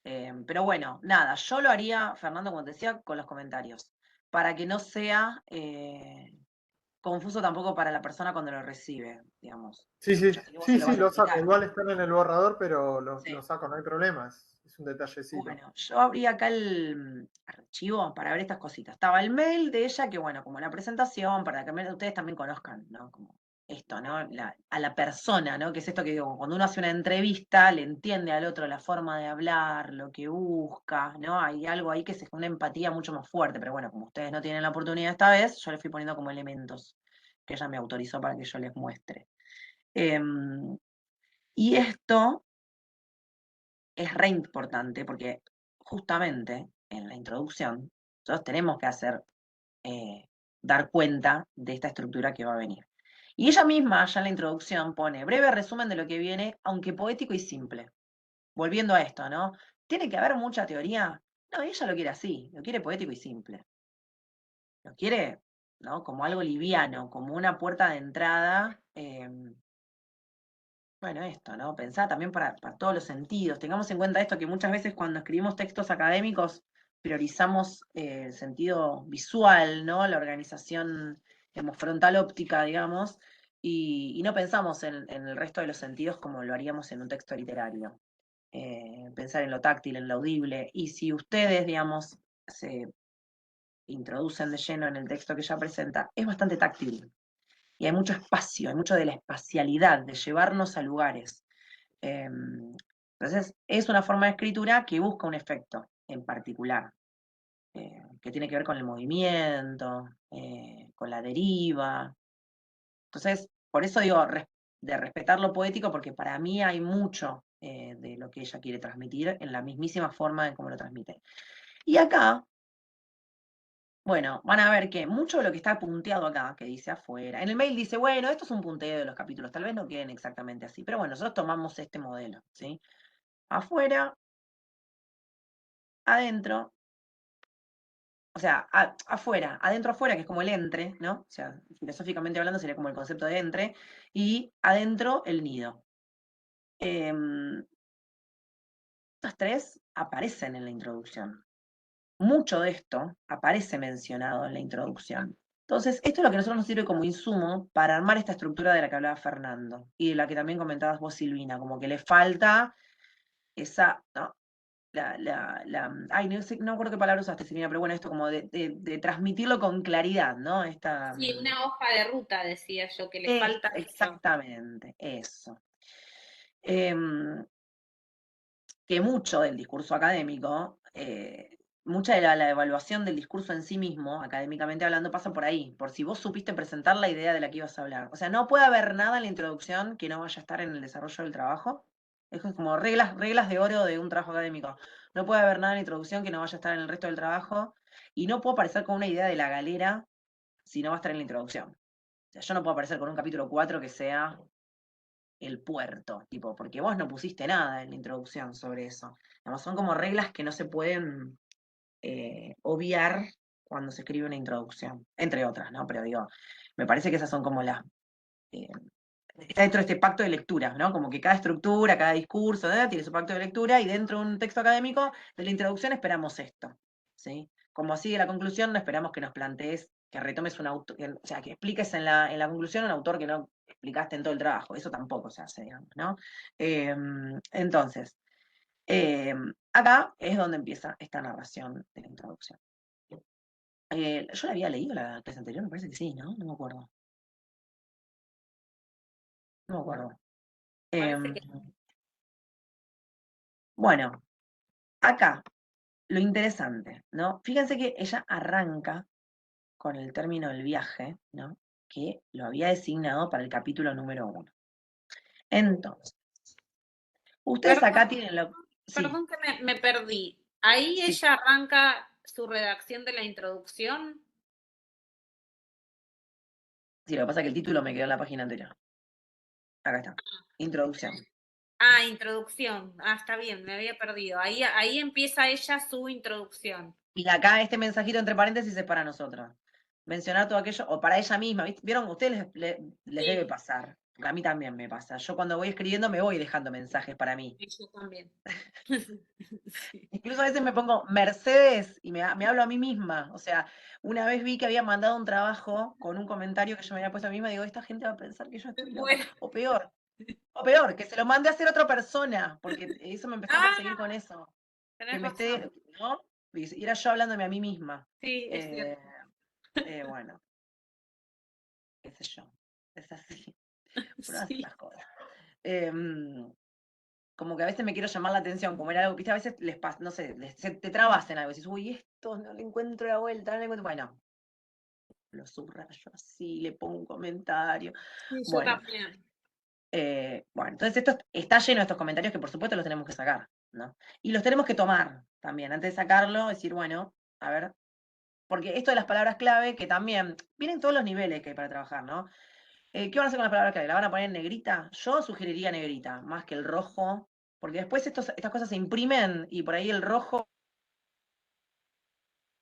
Pero bueno, nada, yo lo haría, Fernando, como te decía, con los comentarios, para que no sea confuso tampoco para la persona cuando lo recibe, digamos. Sí, sí, Ya que vos se sí, lo sí, vas a lo saco. explicar. Igual están en el borrador, pero Sí. lo saco, no hay problema. Es un detallecito. Bueno, yo abrí acá el archivo para ver estas cositas. Estaba el mail de ella, que bueno, como la presentación, para que ustedes también conozcan, ¿no? Como esto, ¿no? A la persona, ¿no? Que es esto que digo, cuando uno hace una entrevista, le entiende al otro la forma de hablar, lo que busca, ¿no? Hay algo ahí que es una empatía mucho más fuerte, pero bueno, como ustedes no tienen la oportunidad esta vez, yo les fui poniendo como elementos que ella me autorizó para que yo les muestre. Y esto es re importante porque justamente en la introducción nosotros tenemos que dar cuenta de esta estructura que va a venir. Y ella misma ya en la introducción pone breve resumen de lo que viene, aunque poético y simple. Volviendo a esto, ¿no? ¿Tiene que haber mucha teoría? No, ella lo quiere así, lo quiere poético y simple. Lo quiere, ¿no? Como algo liviano, como una puerta de entrada. Bueno, esto, ¿no? Pensá también para todos los sentidos. Tengamos en cuenta esto que muchas veces cuando escribimos textos académicos priorizamos el sentido visual, ¿no? La organización frontal óptica, digamos, y no pensamos en el resto de los sentidos como lo haríamos en un texto literario. Pensar en lo táctil, en lo audible, y si ustedes, digamos, se introducen de lleno en el texto que ella presenta, es bastante táctil. Y hay mucho espacio, hay mucho de la espacialidad, de llevarnos a lugares. Entonces, es una forma de escritura que busca un efecto en particular, que tiene que ver con el movimiento, con la deriva. Entonces, por eso digo, de respetar lo poético, porque para mí hay mucho de lo que ella quiere transmitir en la mismísima forma en cómo lo transmite. Y acá, bueno, van a ver que mucho de lo que está punteado acá, que dice afuera, en el mail dice, bueno, esto es un punteo de los capítulos, tal vez no queden exactamente así, pero bueno, nosotros tomamos este modelo, ¿sí? Afuera, adentro, o sea, afuera, adentro, afuera, que es como el entre, ¿no? O sea, filosóficamente hablando sería como el concepto de entre, y adentro el nido. Estas tres aparecen en la introducción. Mucho de esto aparece mencionado en la introducción. Entonces, esto es lo que a nosotros nos sirve como insumo para armar esta estructura de la que hablaba Fernando y de la que también comentabas vos, Silvina, como que le falta esa, ¿no? Ay, no sé, no me acuerdo qué palabra usaste, Silvina, pero bueno, esto como de transmitirlo con claridad, ¿no? Sí, una hoja de ruta, decía yo, que le falta eso. Exactamente, eso. Que mucho del discurso académico, mucha de la evaluación del discurso en sí mismo, académicamente hablando, pasa por ahí, por si vos supiste presentar la idea de la que ibas a hablar. O sea, no puede haber nada en la introducción que no vaya a estar en el desarrollo del trabajo. Es como reglas de oro de un trabajo académico. No puede haber nada en la introducción que no vaya a estar en el resto del trabajo. Y no puedo aparecer con una idea de la galera si no va a estar en la introducción. O sea, yo no puedo aparecer con un capítulo 4 que sea el puerto, tipo, porque vos no pusiste nada en la introducción sobre eso. Digamos, son como reglas que no se pueden obviar cuando se escribe una introducción, entre otras, ¿no? Pero digo, me parece que esas son como las... eh, está dentro de este pacto de lectura, ¿no? Como que cada estructura, cada discurso, tiene su pacto de lectura y dentro de un texto académico, de la introducción esperamos esto, ¿sí? Como así de la conclusión, no esperamos que nos plantees, que retomes un autor, o sea, que expliques en la conclusión un autor que no explicaste en todo el trabajo, eso tampoco se hace, digamos, ¿no? Entonces, acá es donde empieza esta narración de la introducción. Yo la había leído la clase anterior, me parece que sí, ¿no? No me acuerdo. No me acuerdo. Parece que Bueno, acá, lo interesante, ¿no? Fíjense que ella arranca con el término del viaje, ¿no? Que lo había designado para el capítulo número 1. Entonces, ustedes acá tienen lo... Sí, Perdón que me perdí. Ahí sí, ella arranca su redacción de la introducción. sí, lo que pasa es que el título me quedó en la página anterior. Acá está. Introducción. Ah, introducción. Ah, está bien, me había perdido. Ahí empieza ella su introducción. Y acá este mensajito entre paréntesis es para nosotros. Mencionar todo aquello, o para ella misma, ¿viste? ¿Vieron? A ustedes les debe Sí, pasar. Porque a mí también me pasa. Yo cuando voy escribiendo me voy dejando mensajes para mí. y yo también. Sí. Incluso a veces me pongo Mercedes y me hablo a mí misma. O sea, una vez vi que había mandado un trabajo con un comentario que yo me había puesto a mí misma, digo, esta gente va a pensar que yo estoy loca. Bueno. O peor, que se lo mandé a hacer a otra persona, porque eso me empezó a perseguir con Ah, eso. Que tenés me esté, razón. ¿no? Y era yo hablándome a mí misma. Sí, es Eh, cierto. bueno, qué sé yo. Es así. Uno hace Sí. estas cosas. Como que a veces me quiero llamar la atención, como era algo, viste, a veces les pasa, no sé, te trabas en algo, y dices, uy, esto no le encuentro la vuelta, no le encuentro. Bueno, lo subrayo así, le pongo un comentario. Sí, yo Bueno, también. bueno, entonces esto está lleno de estos comentarios que por supuesto los tenemos que sacar, ¿no? Y los tenemos que tomar también, antes de sacarlo, decir, bueno, a ver, porque esto de las palabras clave, que también vienen todos los niveles que hay para trabajar, ¿no? ¿Qué van a hacer con las palabras clave? ¿La van a poner en negrita? Yo sugeriría negrita, más que el rojo, porque después estas cosas se imprimen y por ahí el rojo,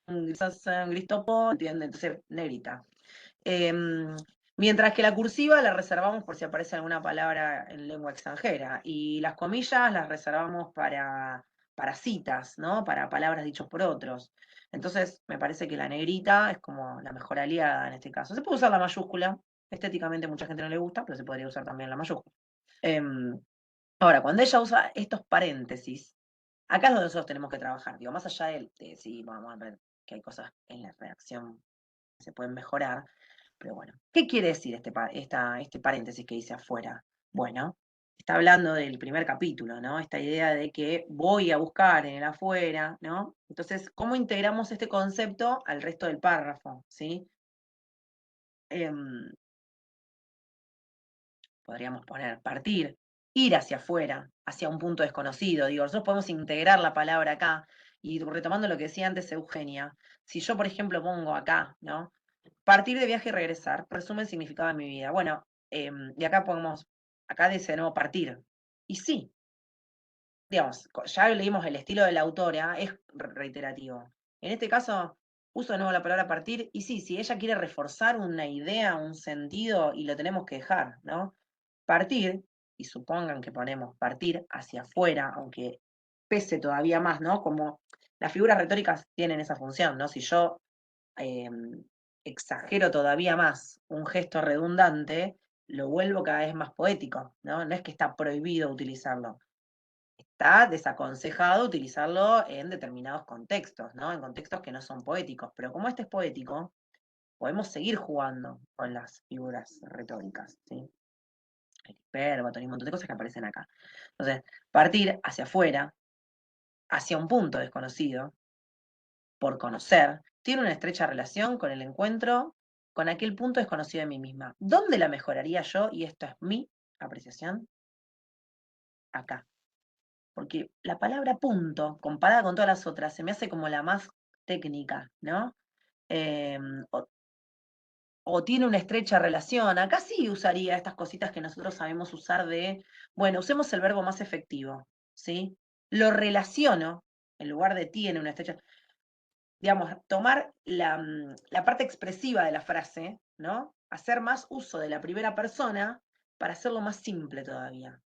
quizás un gris topo, ¿entiendes? Entonces, negrita. Mientras que la cursiva la reservamos por si aparece alguna palabra en lengua extranjera y las comillas las reservamos para citas, ¿no? Para palabras dichas por otros. Entonces, me parece que la negrita es como la mejor aliada en este caso. Se puede usar la mayúscula, estéticamente mucha gente no le gusta, pero se podría usar también la mayúscula. Em, Ahora, cuando ella usa estos paréntesis, acá es donde nosotros tenemos que trabajar. Digo, más allá de sí, vamos a ver que hay cosas en la redacción que se pueden mejorar, pero bueno, ¿qué quiere decir este paréntesis que dice afuera? Bueno, está hablando del primer capítulo, ¿no? Esta idea de que voy a buscar en el afuera, ¿no? Entonces, ¿cómo integramos este concepto al resto del párrafo, ¿sí? Em, Podríamos poner partir, ir hacia afuera, hacia un punto desconocido. Digo, nosotros podemos integrar la palabra acá. Y retomando lo que decía antes Eugenia, si yo, por ejemplo, pongo acá, ¿no? Partir de viaje y regresar, resume el significado de mi vida. Bueno, de acá podemos, acá dice de nuevo partir. Y sí, digamos, ya leímos el estilo de la autora, es reiterativo. En este caso, uso de nuevo la palabra partir, y sí, si ella quiere reforzar una idea, un sentido, y lo tenemos que dejar, ¿no? Partir, y supongan que ponemos partir hacia afuera, aunque pese todavía más, ¿no? Como las figuras retóricas tienen esa función, ¿no? Si yo exagero todavía más un gesto redundante, lo vuelvo cada vez más poético, ¿no? No es que está prohibido utilizarlo, está desaconsejado utilizarlo en determinados contextos, ¿no? En contextos que no son poéticos, pero como este es poético, podemos seguir jugando con las figuras retóricas, ¿sí? El hipérbato y un montón de cosas que aparecen acá. Entonces, partir hacia afuera, hacia un punto desconocido, por conocer, tiene una estrecha relación con el encuentro con aquel punto desconocido de mí misma. ¿Dónde la mejoraría yo? Y esto es mi apreciación, acá. Porque la palabra punto, comparada con todas las otras, se me hace como la más técnica, ¿no? O, o tiene una estrecha relación. Acá sí usaría estas cositas que nosotros sabemos usar de, bueno, usemos el verbo más efectivo, ¿sí? Lo relaciono, en lugar de tiene una estrecha, digamos, tomar la parte expresiva de la frase, ¿no? Hacer más uso de la primera persona para hacerlo más simple todavía.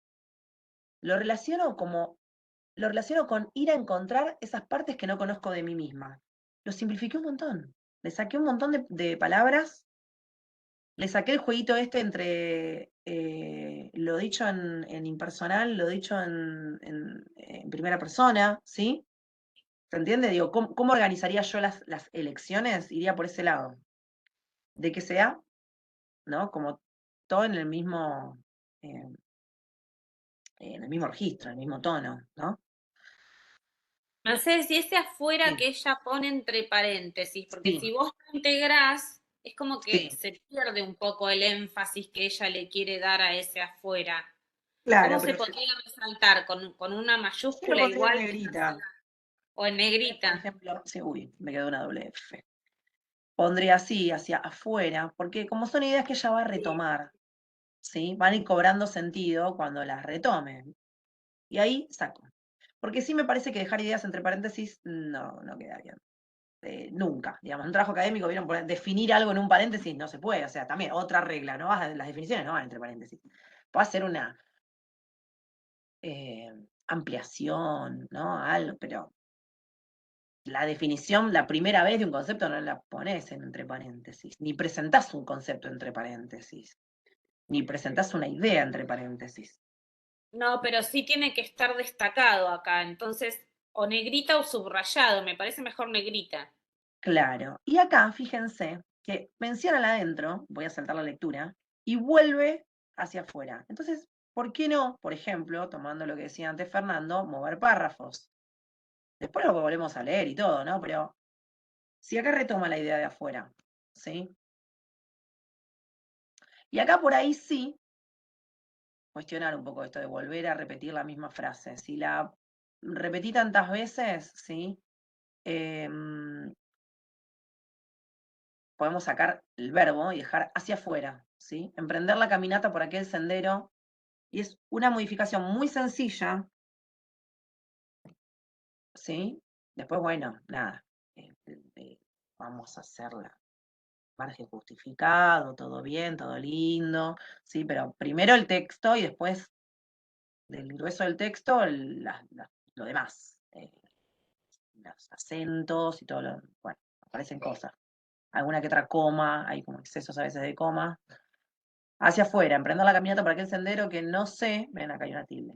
Lo relaciono con ir a encontrar esas partes que no conozco de mí misma. Lo simplifiqué un montón. Le saqué un montón de palabras, le saqué el jueguito este entre lo dicho en impersonal, lo dicho en primera persona, ¿sí? ¿Se entiende? Digo, ¿cómo organizaría yo las elecciones? Iría por ese lado. De que sea, ¿no? Como todo en el mismo registro, en el mismo tono, ¿no? No sé si ese afuera Sí, que ella pone entre paréntesis, porque sí, si vos lo integrás, es como que sí, se pierde un poco el énfasis que ella le quiere dar a ese afuera. claro, ¿Cómo se pero podría resaltar? ¿Con una yo lo mayúscula pondría en igual negrita. o en Por negrita? ejemplo, sí, uy, me quedó una doble F. Pondría así, hacia afuera, porque como son ideas que ella va a retomar, ¿sí? Van a ir cobrando sentido cuando las retome. Y ahí saco. Porque sí me parece que dejar ideas entre paréntesis no queda bien. Nunca, digamos, en un trabajo académico, vieron, definir algo en un paréntesis no se puede, o sea, también otra regla, ¿no? Las definiciones no van entre paréntesis. Puede ser una ampliación, ¿no? Algo, pero la definición, la primera vez de un concepto no la pones entre paréntesis, ni presentás un concepto entre paréntesis, ni presentás una idea entre paréntesis. No, pero sí tiene que estar destacado acá. Entonces, o negrita o subrayado. Me parece mejor negrita. Claro. Y acá, fíjense, que menciona el adentro, voy a saltar la lectura, y vuelve hacia afuera. Entonces, ¿por qué no, por ejemplo, tomando lo que decía antes Fernando, mover párrafos? Después lo volvemos a leer y todo, ¿no? Pero si acá retoma la idea de afuera, ¿sí? Y acá por ahí sí, cuestionar un poco esto de volver a repetir la misma frase. Si la repetí tantas veces, ¿sí? Podemos sacar el verbo y dejar hacia afuera, ¿sí? Emprender la caminata por aquel sendero. Y es una modificación muy sencilla, ¿sí? Después, bueno, nada, vamos a hacerla. Margen justificado, todo bien, todo lindo, ¿sí? Pero primero el texto y después del grueso del texto lo demás. Los acentos y todo lo, bueno, aparecen cosas. Alguna que otra coma, hay como excesos a veces de coma. Hacia afuera, emprender la caminata por aquel sendero que no sé, ven acá hay una tilde,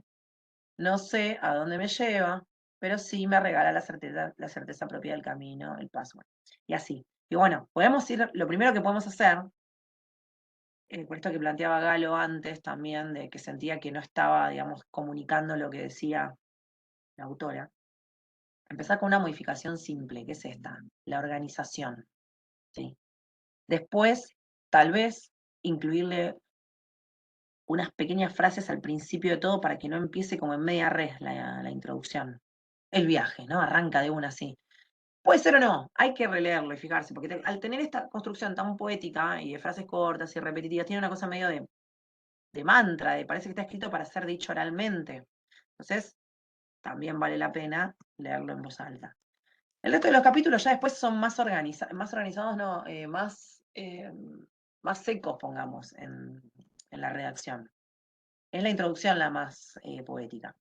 no sé a dónde me lleva, pero sí me regala la certeza propia del camino, el paso. Bueno, y así. Y bueno, podemos ir, lo primero que podemos hacer, por esto que planteaba Galo antes también, de que sentía que no estaba, digamos, comunicando lo que decía la autora, empezar con una modificación simple, que es esta, la organización. ¿Sí? Después, tal vez, incluirle unas pequeñas frases al principio de todo para que no empiece como en media res la introducción. El viaje, ¿no? Arranca de una así. Puede ser o no, hay que releerlo y fijarse, porque al tener esta construcción tan poética y de frases cortas y repetitivas, tiene una cosa medio de mantra, parece que está escrito para ser dicho oralmente. Entonces, también vale la pena leerlo en voz alta. El resto de los capítulos ya después son más organizados, no, más secos, pongamos, en la redacción. Es la introducción la más poética.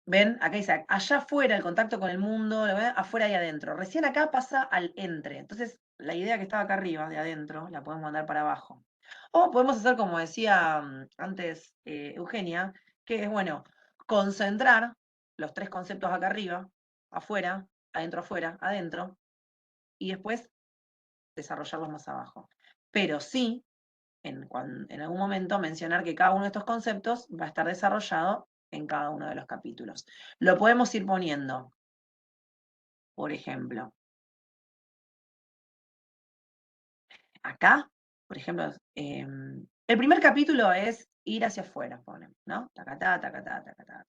¿Ven? Acá dice, allá afuera el contacto con el mundo, afuera y adentro. Recién acá pasa al entre. Entonces, la idea que estaba acá arriba, de adentro, la podemos mandar para abajo. O podemos hacer, como decía antes Eugenia, que es, bueno, concentrar los tres conceptos acá arriba, afuera, afuera, adentro, y después desarrollarlos más abajo. Pero sí, en algún momento mencionar que cada uno de estos conceptos va a estar desarrollado en cada uno de los capítulos. Lo podemos ir poniendo, por ejemplo, acá, por ejemplo, el primer capítulo es ir hacia afuera, ponen, ¿no? Tacatá, tacatá, tacatá.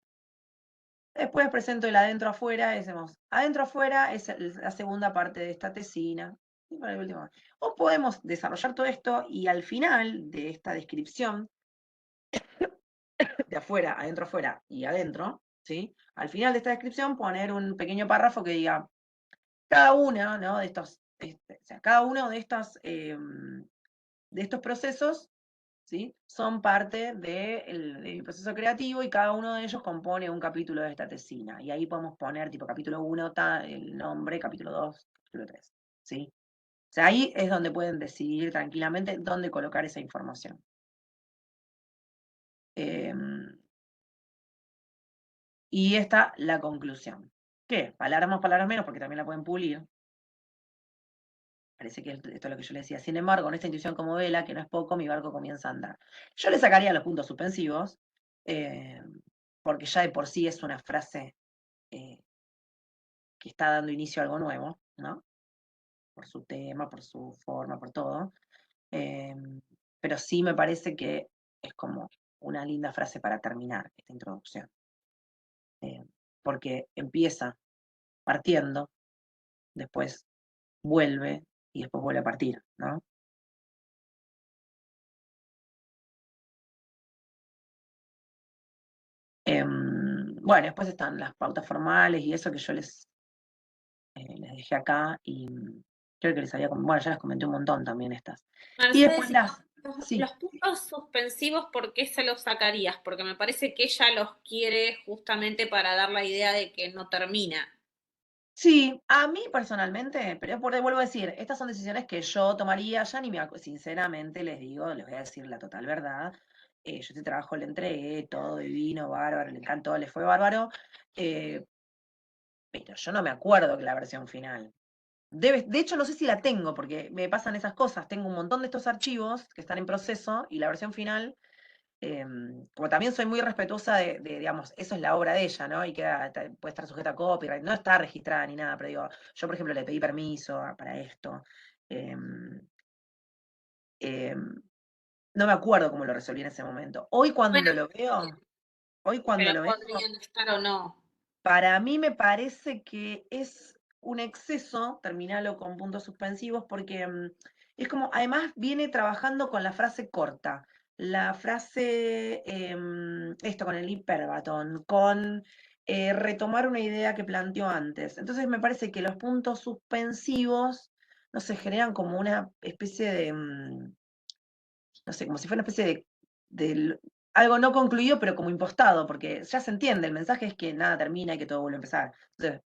Después presento el adentro afuera, decimos, adentro afuera es la segunda parte de esta tesina. Y para el último. O podemos desarrollar todo esto y al final de esta descripción, de afuera, adentro, afuera y adentro, ¿sí? Al final de esta descripción poner un pequeño párrafo que diga, cada uno, ¿no? De estos, o sea, cada uno de estos procesos, ¿sí? Son parte del proceso creativo y cada uno de ellos compone un capítulo de esta tesina. Y ahí podemos poner, tipo, capítulo 1, el nombre, capítulo 2, capítulo 3, ¿sí? O sea, ahí es donde pueden decidir tranquilamente dónde colocar esa información. Y esta, la conclusión. ¿Qué? Palabras más, palabras menos, porque también la pueden pulir. Parece que esto es lo que yo le decía. Sin embargo, con esta intuición como vela, que no es poco, mi barco comienza a andar. Yo le sacaría los puntos suspensivos, porque ya de por sí es una frase que está dando inicio a algo nuevo, ¿no? Por su tema, por su forma, por todo. Pero sí me parece que es como una linda frase para terminar esta introducción. Porque empieza partiendo, después vuelve y después vuelve a partir, ¿no? Bueno, después están las pautas formales y eso que yo les dejé acá y creo que les había, bueno, ya las comenté un montón también estas. Y después Mercedes, sí. los puntos suspensivos, ¿por qué se los sacarías? Porque me parece que ella los quiere justamente para dar la idea de que no termina. Sí, a mí personalmente, pero vuelvo a decir, estas son decisiones que yo tomaría, ya ni me sinceramente les digo, les voy a decir la total verdad. Yo este trabajo le entregué, todo divino, bárbaro, le encantó, le fue bárbaro, pero yo no me acuerdo que la versión final. De hecho, no sé si la tengo, porque me pasan esas cosas. Tengo un montón de estos archivos que están en proceso y la versión final, como también soy muy respetuosa digamos, eso es la obra de ella, ¿no? Y puede estar sujeta a copyright, no está registrada ni nada, pero digo, yo por ejemplo le pedí permiso para esto. em, em, no me acuerdo cómo lo resolví en ese momento. Bueno, Hoy cuando pero lo veo, podrían estar o no. para mí me parece que es un exceso terminarlo con puntos suspensivos porque es como, además viene trabajando con la frase corta, la frase, esto con el hiperbatón, con retomar una idea que planteó antes. Entonces me parece que los puntos suspensivos, no sé, generan como una especie de, no sé, como si fuera una especie de algo no concluido, pero como impostado, porque ya se entiende, el mensaje es que nada termina y que todo vuelve a empezar. Entonces,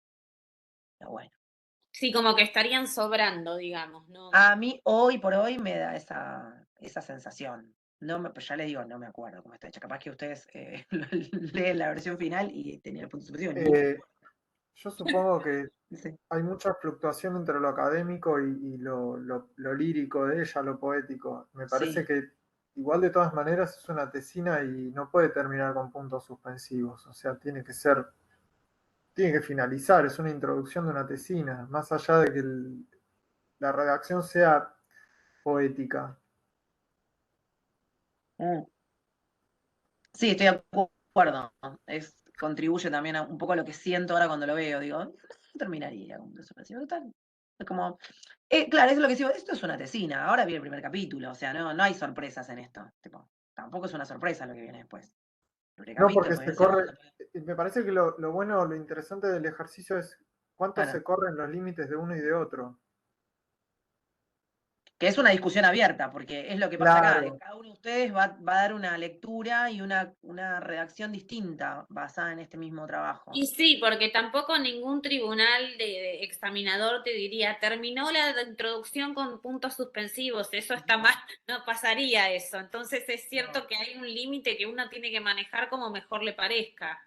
pero bueno, Sí, como que estarían sobrando, digamos, ¿no? a mí hoy por hoy me da esa sensación. No me, pues ya les digo, no me acuerdo cómo está hecha. Capaz que ustedes leen la versión final y tenían el punto suspensivo. Yo supongo que Sí. hay mucha fluctuación entre lo académico y lo lírico de ella, lo poético. Me parece Sí, que igual de todas maneras es una tesina y no puede terminar con puntos suspensivos. O sea, tiene que finalizar, es una introducción de una tesina, más allá de que la redacción sea poética. mm, sí, estoy de acuerdo. Contribuye también un poco a lo que siento ahora cuando lo veo. Digo, no terminaría con punto suspensivo. Total. Es como, claro, es lo que digo, esto es una tesina, ahora viene el primer capítulo, o sea, no hay sorpresas en esto. Tipo, tampoco es una sorpresa lo que viene después. El primer No, capítulo, porque pues se el corre. segundo. Me parece que lo bueno, lo interesante del ejercicio es cuánto Bueno, se corren los límites de uno y de otro. que es una discusión abierta, porque es lo que pasa acá. Claro, Cada uno de ustedes va a dar una lectura y una redacción distinta basada en este mismo trabajo. Y sí, porque tampoco ningún tribunal de examinador te diría, terminó la introducción con puntos suspensivos, eso está mal, no pasaría eso. Entonces es No, cierto que hay un límite que uno tiene que manejar como mejor le parezca,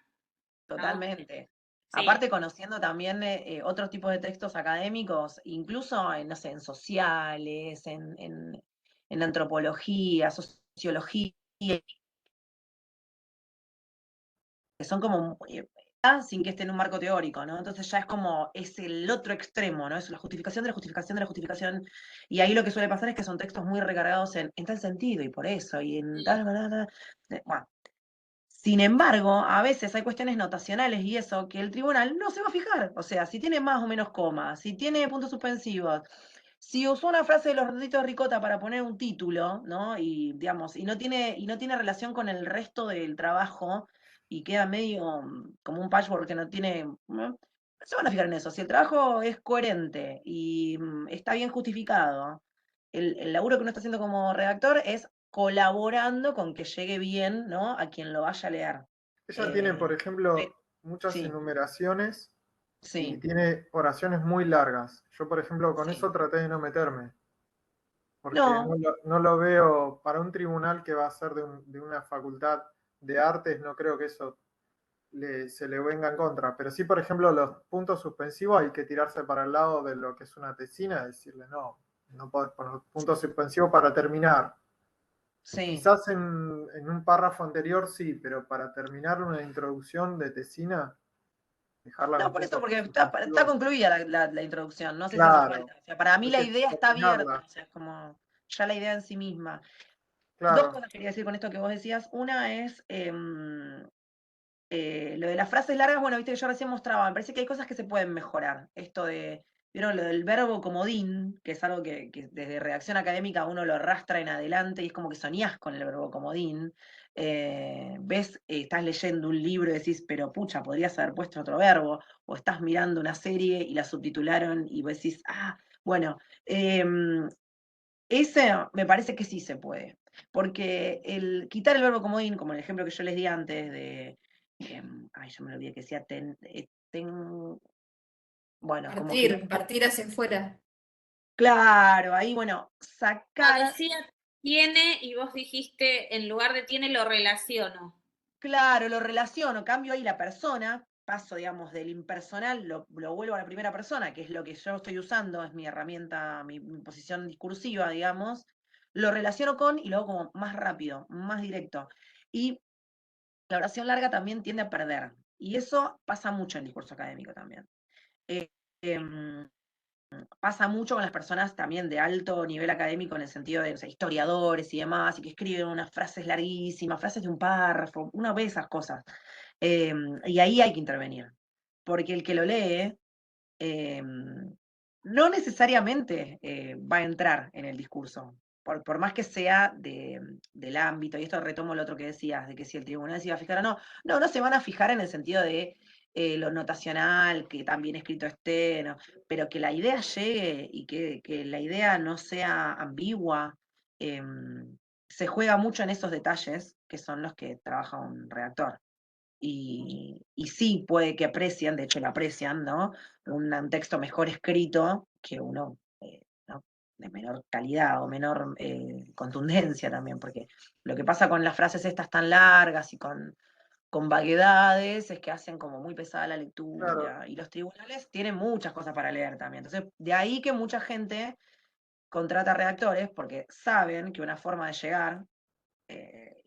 ¿no? totalmente. Sí. Aparte, conociendo también otros tipos de textos académicos, incluso no sé, en sociales, en antropología, sociología, que son como sin que esté en un marco teórico, ¿no? Entonces ya es como, es el otro extremo, ¿no? Es la justificación de la justificación de la justificación. Y ahí lo que suele pasar es que son textos muy recargados en tal sentido y por eso, y en tal manera. Bueno, sin embargo, a veces hay cuestiones notacionales y eso que el tribunal no se va a fijar. O sea, si tiene más o menos comas, si tiene puntos suspensivos, si usó una frase de los ratitos de ricota para poner un título, ¿no? Y digamos, y no tiene relación con el resto del trabajo y queda medio como un patchwork que no tiene. No se van a fijar en eso. Si el trabajo es coherente y está bien justificado, el laburo que uno está haciendo como redactor es colaborando con que llegue bien, ¿no? A quien lo vaya a leer. ella tiene, Eh, por pe- ejemplo, muchas sí, enumeraciones y sí, tiene oraciones muy largas. Yo, por ejemplo, con sí. eso traté de no meterme, porque No, no lo veo para un tribunal que va a ser de una facultad de artes, no creo que eso se le venga en contra. Pero sí, por ejemplo, los puntos suspensivos hay que tirarse para el lado de lo que es una tesina y decirle no. no podés poner puntos suspensivos para terminar. Sí. Quizás en un párrafo anterior sí, pero para terminar una introducción de tesina, dejarla No, con por eso, puntos porque está suspensivos. concluida la introducción, no sé si hace Claro. falta. O sea, para mí la Hay que idea está abierta, terminarla. o sea, es como ya la idea en sí misma. Dos Claro, cosas quería decir con esto que vos decías. Una es lo de las frases largas, bueno, viste que yo recién mostraba, me parece que hay cosas que se pueden mejorar. Esto de, vieron, lo del verbo comodín, que es algo que desde redacción académica uno lo arrastra en adelante y es como que soñás con el verbo comodín. Ves, estás leyendo un libro y decís, pero pucha, podrías haber puesto otro verbo, o estás mirando una serie y la subtitularon y vos decís, bueno, ese me parece que sí se puede, porque el quitar el verbo comodín, como el ejemplo que yo les di antes de, yo me lo olvidé que decía bueno, como que Partir hacia afuera. claro, ahí bueno, No, sacar, decía tiene y vos dijiste en lugar de tiene lo relaciono. claro, lo relaciono, cambio ahí la persona, paso, digamos, del impersonal, lo vuelvo a la primera persona, que es lo que yo estoy usando, es mi herramienta, mi posición discursiva, digamos, lo relaciono con y lo hago como más rápido, más directo. Y la oración larga también tiende a perder. Y eso pasa mucho en el discurso académico también. Eh, em, Pasa mucho con las personas también de alto nivel académico en el sentido de, o sea, historiadores y demás, y que escriben unas frases larguísimas, frases de un párrafo, una ve esas cosas. Y ahí hay que intervenir, porque el que lo lee no necesariamente va a entrar en el discurso, por más que sea del ámbito, y esto retomo lo otro que decías, de que si el tribunal se iba a fijar o no, no se van a fijar en el sentido de lo notacional, que tan bien escrito esté, ¿no? Pero que la idea llegue y que la idea no sea ambigua. Se juega mucho en esos detalles que son los que trabaja un redactor. Y sí puede que aprecien, de hecho lo aprecian, ¿no? Un texto mejor escrito que uno, ¿no? De menor calidad o menor contundencia también, porque lo que pasa con las frases estas tan largas y con vaguedades es que hacen como muy pesada la lectura, claro. y los tribunales tienen muchas cosas para leer también. Entonces, de ahí que mucha gente contrata redactores porque saben que una forma de llegar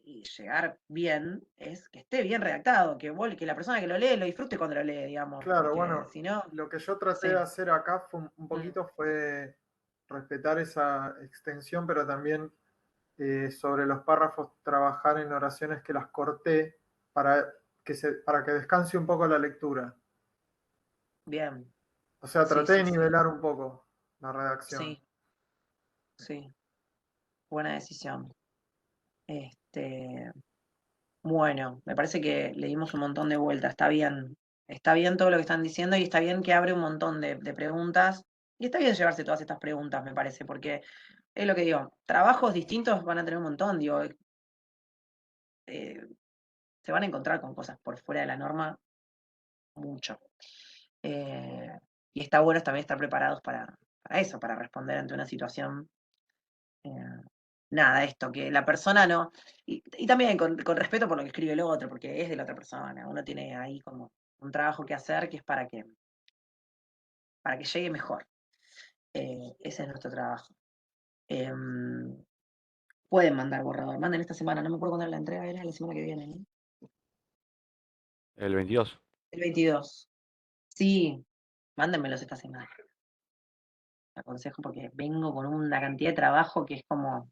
y llegar bien es que esté bien redactado, que la persona que lo lee lo disfrute cuando lo lee, digamos, Claro, porque bueno, si no, lo que yo traté sí, de hacer acá fue un poquito fue respetar esa extensión, pero también sobre los párrafos trabajar en oraciones que las corté para para que descanse un poco la lectura. bien, O sea, sí, traté de sí, sí, nivelar un poco la redacción. sí, sí, buena decisión. Bueno, me parece que le dimos un montón de vueltas, está bien todo lo que están diciendo y está bien que abre un montón de preguntas y está bien llevarse todas estas preguntas, me parece, porque es lo que digo, trabajos distintos van a tener un montón, digo, se van a encontrar con cosas por fuera de la norma mucho. Eh, y está bueno también estar preparados para eso, para responder ante una situación. eh, Nada, esto, que la persona no. Y también con respeto por lo que escribe el otro, porque es de la otra persona. Uno tiene ahí como un trabajo que hacer que es para que llegue mejor. Ese es nuestro trabajo. Em, Pueden mandar borrador, manden esta semana, no me acuerdo cuándo era la entrega, era la semana que viene, ¿no? El 22. El 22. Sí, mándenmelos esta semana. Aconsejo porque vengo con una cantidad de trabajo que es como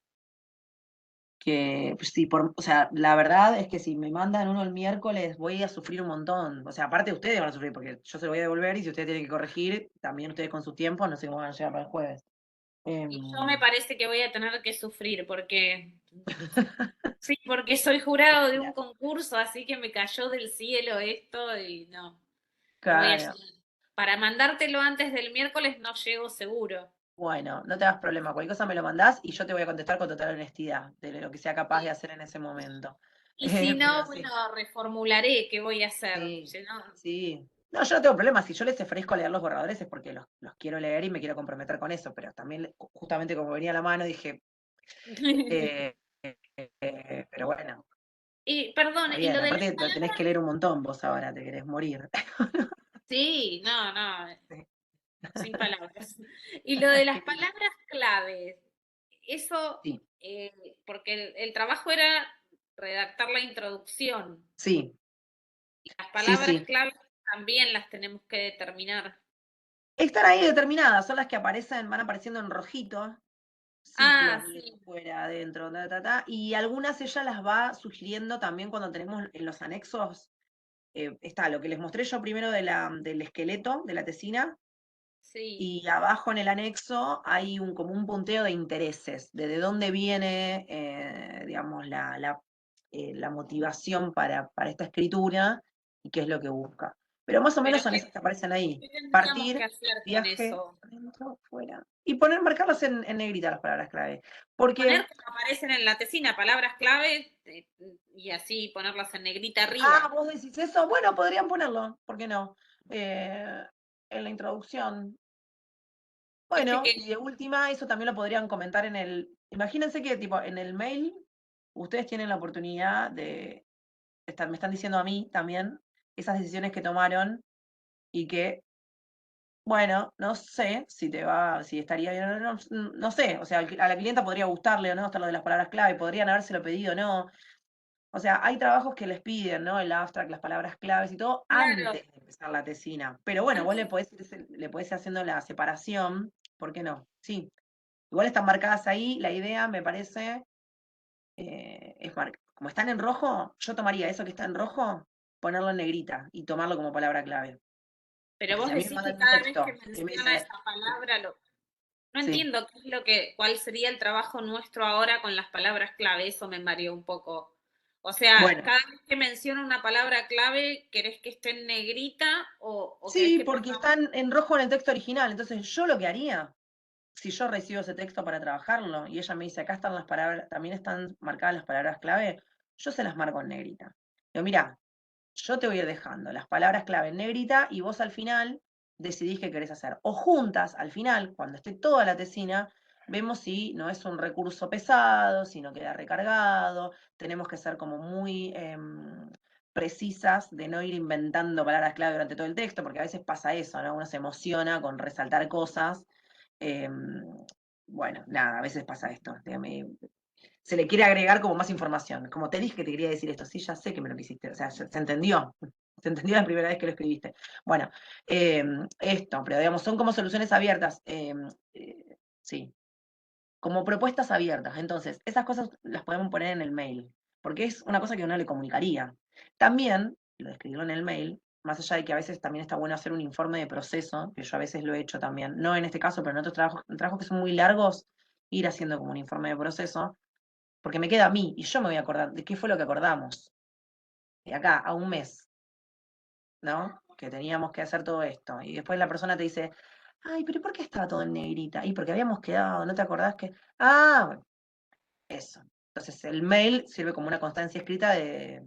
que, pues, sí, o sea, la verdad es que si me mandan uno el miércoles voy a sufrir un montón. O sea, aparte ustedes van a sufrir porque yo se lo voy a devolver y si ustedes tienen que corregir, también ustedes con su tiempo, no sé cómo van a llegar para el jueves. Y yo me Em, parece que voy a tener que sufrir porque sí, porque soy jurado de un concurso, así que me cayó del cielo esto y no voy a Claro. llegar. Para mandártelo antes del miércoles no llego seguro. Bueno, no te hagas problema, cualquier cosa me lo mandás y yo te voy a contestar con total honestidad de lo que sea capaz de Y, hacer en ese momento. y si Pero no, sí. bueno, reformularé qué voy a hacer. Sí, Si no- sí. No, yo no tengo problema. Si yo les ofrezco leer los borradores es porque los quiero leer y me quiero comprometer con eso. Pero también, justamente como venía a la mano, dije, eh, pero bueno, Y perdón, está y bien. lo de las Aparte, lo tenés palabras, que leer un montón vos ahora, te querés morir. sí, no, no. Sí. sin palabras. Y lo de las palabras claves, eso, Sí, porque el trabajo era redactar la introducción. sí, Las sí, palabras sí. claves también las tenemos que determinar. Están ahí determinadas, son las que aparecen, van apareciendo en rojito, Ah, ciclos, sí, fuera, adentro, y algunas ella las va sugiriendo también cuando tenemos en los anexos, está lo que les mostré yo primero del esqueleto de la tesina, sí. y abajo en el anexo hay como un punteo de intereses, de dónde viene, digamos, la motivación para esta escritura y qué es lo que busca. Pero más o Pero menos son esas que aparecen ahí. ¿qué tendríamos que Partir, hacer con viaje, eso? adentro, fuera. Y marcarlas en negrita las palabras clave. Poner Porque, como aparecen en la tesina palabras clave y así ponerlas en negrita ah, arriba. vos decís eso, bueno, podrían ponerlo, ¿por qué no? En la introducción. Viste Bueno, que, y de última, eso también lo podrían comentar en el. Imagínense que, tipo, en el mail, ustedes tienen la oportunidad me están diciendo a mí también, esas decisiones que tomaron y que, bueno, no sé si estaría bien o no, no sé, o sea, a la clienta podría gustarle o no, hasta lo de las palabras clave, podrían habérselo pedido o no. O sea, hay trabajos que les piden, ¿no? El abstract, las palabras claves y todo, claro, antes de empezar la tesina. Pero bueno, vos antes, le podés ir haciendo la separación, ¿por qué no? Sí. Igual están marcadas ahí, la idea me parece, como están en rojo, yo tomaría eso que está en rojo, ponerlo en negrita y tomarlo como palabra clave. pero Porque si vos a mí me decís que mandan un cada vez que texto que me menciona dice, esa palabra, no sí, entiendo qué es cuál sería el trabajo nuestro ahora con las palabras clave, eso me mareó un poco. O sea, bueno, cada vez que menciona una palabra clave, ¿querés que esté en negrita o querés sí, que porque pongamos? están en rojo en el texto original, entonces yo lo que haría, si yo recibo ese texto para trabajarlo y ella me dice, acá están las palabras, también están marcadas las palabras clave, yo se las marco en negrita. Digo, mira, yo te voy a ir dejando las palabras clave en negrita y vos al final decidís qué querés hacer. O juntas, al final, cuando esté toda la tesina, vemos si no es un recurso pesado, si no queda recargado, tenemos que ser como muy precisas de no ir inventando palabras clave durante todo el texto, porque a veces pasa eso, ¿no? Uno se emociona con resaltar cosas. Bueno, nada, a veces pasa esto. Se le quiere agregar como más información. Como te dije que te quería decir esto, sí, ya sé que me lo quisiste, o sea, se entendió. Se entendió la primera vez que lo escribiste. Bueno, esto, pero digamos, son como soluciones abiertas. Sí, como propuestas abiertas. Entonces, esas cosas las podemos poner en el mail, porque es una cosa que uno le comunicaría. También, lo de escribirlo en el mail, más allá de que a veces también está bueno hacer un informe de proceso, que yo a veces lo he hecho también, no en este caso, pero en otros trabajos que son muy largos, ir haciendo como un informe de proceso, porque me queda a mí y yo me voy a acordar de qué fue lo que acordamos de acá a un mes, ¿no? Que teníamos que hacer todo esto. Y después la persona te dice, ay, pero ¿por qué estaba todo en negrita? Y porque habíamos quedado, ¿no te acordás que? Ah, bueno, eso. Entonces el mail sirve como una constancia escrita de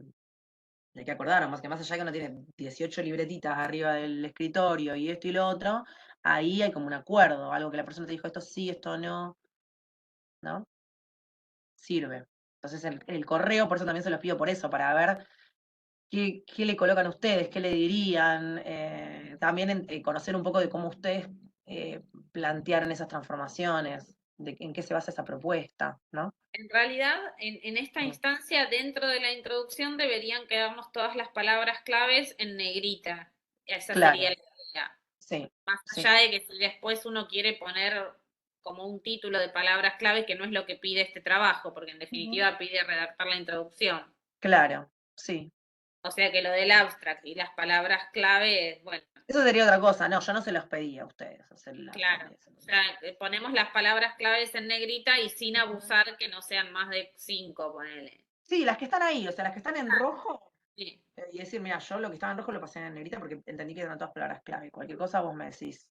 que acordaron, más que más allá que uno tiene 18 libretitas arriba del escritorio y esto y lo otro, ahí hay como un acuerdo, algo que la persona te dijo, esto sí, esto no, ¿no? Sirve. Entonces el correo, por eso también se los pido por eso, para ver qué le colocan ustedes, qué le dirían, también conocer un poco de cómo ustedes plantearon esas transformaciones, en qué se basa esa propuesta, ¿no? En realidad, en esta Mm. instancia, dentro de la introducción, deberían quedarnos todas las palabras claves en negrita. Esa sería Claro, la idea. sí, Más sí. allá de que si después uno quiere poner como un título de palabras claves, que no es lo que pide este trabajo, porque en Ujú. definitiva pide redactar la introducción. Claro, sí. O sea que lo del abstract y las palabras clave, bueno, Eso sería otra cosa, no, yo no se los pedí a ustedes hacer el abstract claro. de eso. O sea, ponemos las palabras claves en negrita y sin Ujú. abusar que no sean más de 5, ponele. Sí, las que están ahí, o sea, las que están en rojo, Sí. y decir, mira, yo lo que estaba en rojo lo pasé en negrita porque entendí que eran todas palabras clave. Cualquier cosa vos me decís,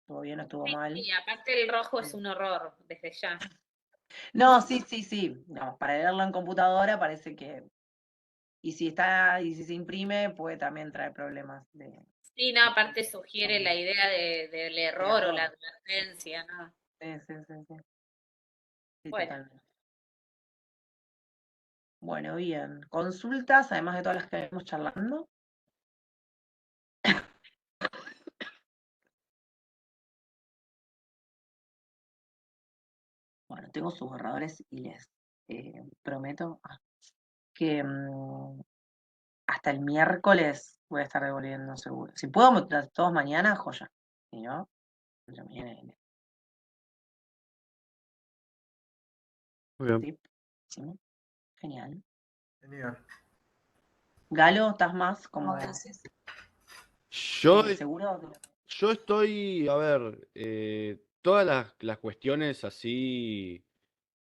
estuvo bien o estuvo Sí, mal. y aparte el rojo es un horror, desde ya. No, sí, sí, sí. No, para leerlo en computadora parece que. Y si se imprime, puede también traer problemas Sí, no, de aparte sugiere la idea del de error o la error. advertencia, ¿no? Sí, sí, sí, sí. Sí, Bueno, totalmente. Bueno, bien. Consultas, además de todas las que venimos charlando. tengo sus borradores y les prometo que hasta el miércoles voy a estar devolviendo seguro. Si puedo mostrar todos mañana, joya. Si no, ya mañana. Muy bien. Sí, sí, genial. Genial. Galo, ¿estás más como No, gracias. Yo, seguro? yo estoy, a ver, todas las cuestiones así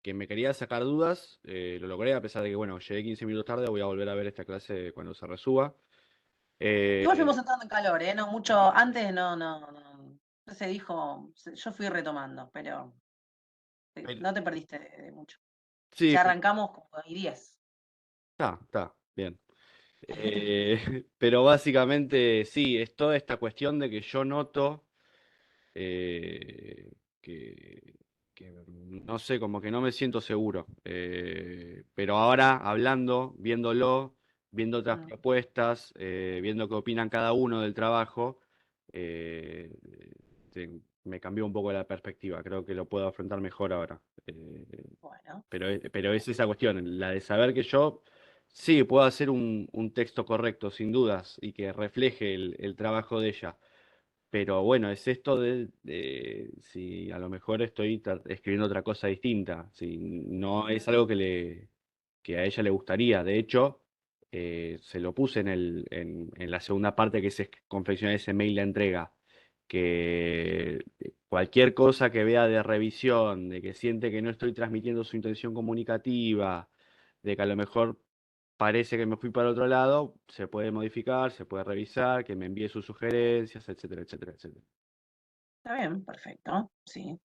que me quería sacar dudas, lo logré, a pesar de que, bueno, llegué 15 minutos tarde, voy a volver a ver esta clase cuando se resuba. Igual fuimos entrando en calor, ¿eh? No mucho, antes no se dijo, yo fui retomando, pero Pero- no te perdiste de mucho. sí, Ya arrancamos como 10. está, bien. Pero básicamente sí, es toda esta cuestión de que yo noto que, no sé, como que no me siento seguro. Pero ahora hablando, viéndolo, viendo otras propuestas, viendo qué opinan cada uno del trabajo, eh, me cambió un poco la perspectiva. Creo que lo puedo afrontar mejor ahora. Bueno, Pero es esa cuestión, la de saber que yo sí puedo hacer un texto correcto, sin dudas, y que refleje el trabajo de ella. Pero bueno, es esto de si a lo mejor estoy escribiendo otra cosa distinta, si no es algo que a ella le gustaría. De hecho, se lo puse en la segunda parte que se confeccionó ese mail de entrega, que cualquier cosa que vea de revisión, de que siente que no estoy transmitiendo su intención comunicativa, de que a lo mejor parece que me fui para otro lado, se puede modificar, se puede revisar, que me envíe sus sugerencias, etcétera, etcétera, etcétera. está bien, perfecto. Sí.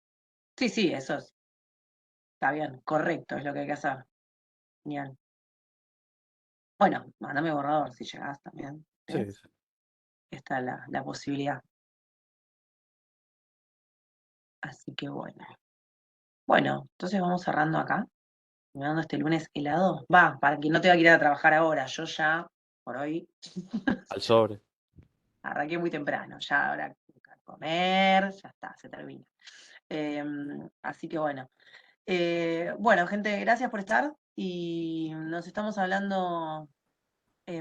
Sí, eso está bien, correcto, es lo que hay que hacer. Genial. Bueno, mándame borrador si llegás también. Sí, ¿Ves? sí. Está la posibilidad. Así que bueno. Bueno, entonces vamos cerrando acá. Me dando este lunes helado. Va, para que no tenga que ir a trabajar ahora. Yo ya, por hoy, Al sobre. arranqué muy temprano. Ya ahora a comer, ya está, se termina. Así que bueno. Bueno, gente, gracias por estar y nos estamos hablando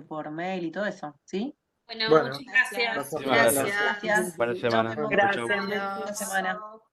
por mail y todo eso, ¿sí? Bueno, Bueno, muchas gracias. gracias por Gracias. hablar. Gracias. Buena Nos semana. vemos. Chau, chau. Buena semana. Adiós.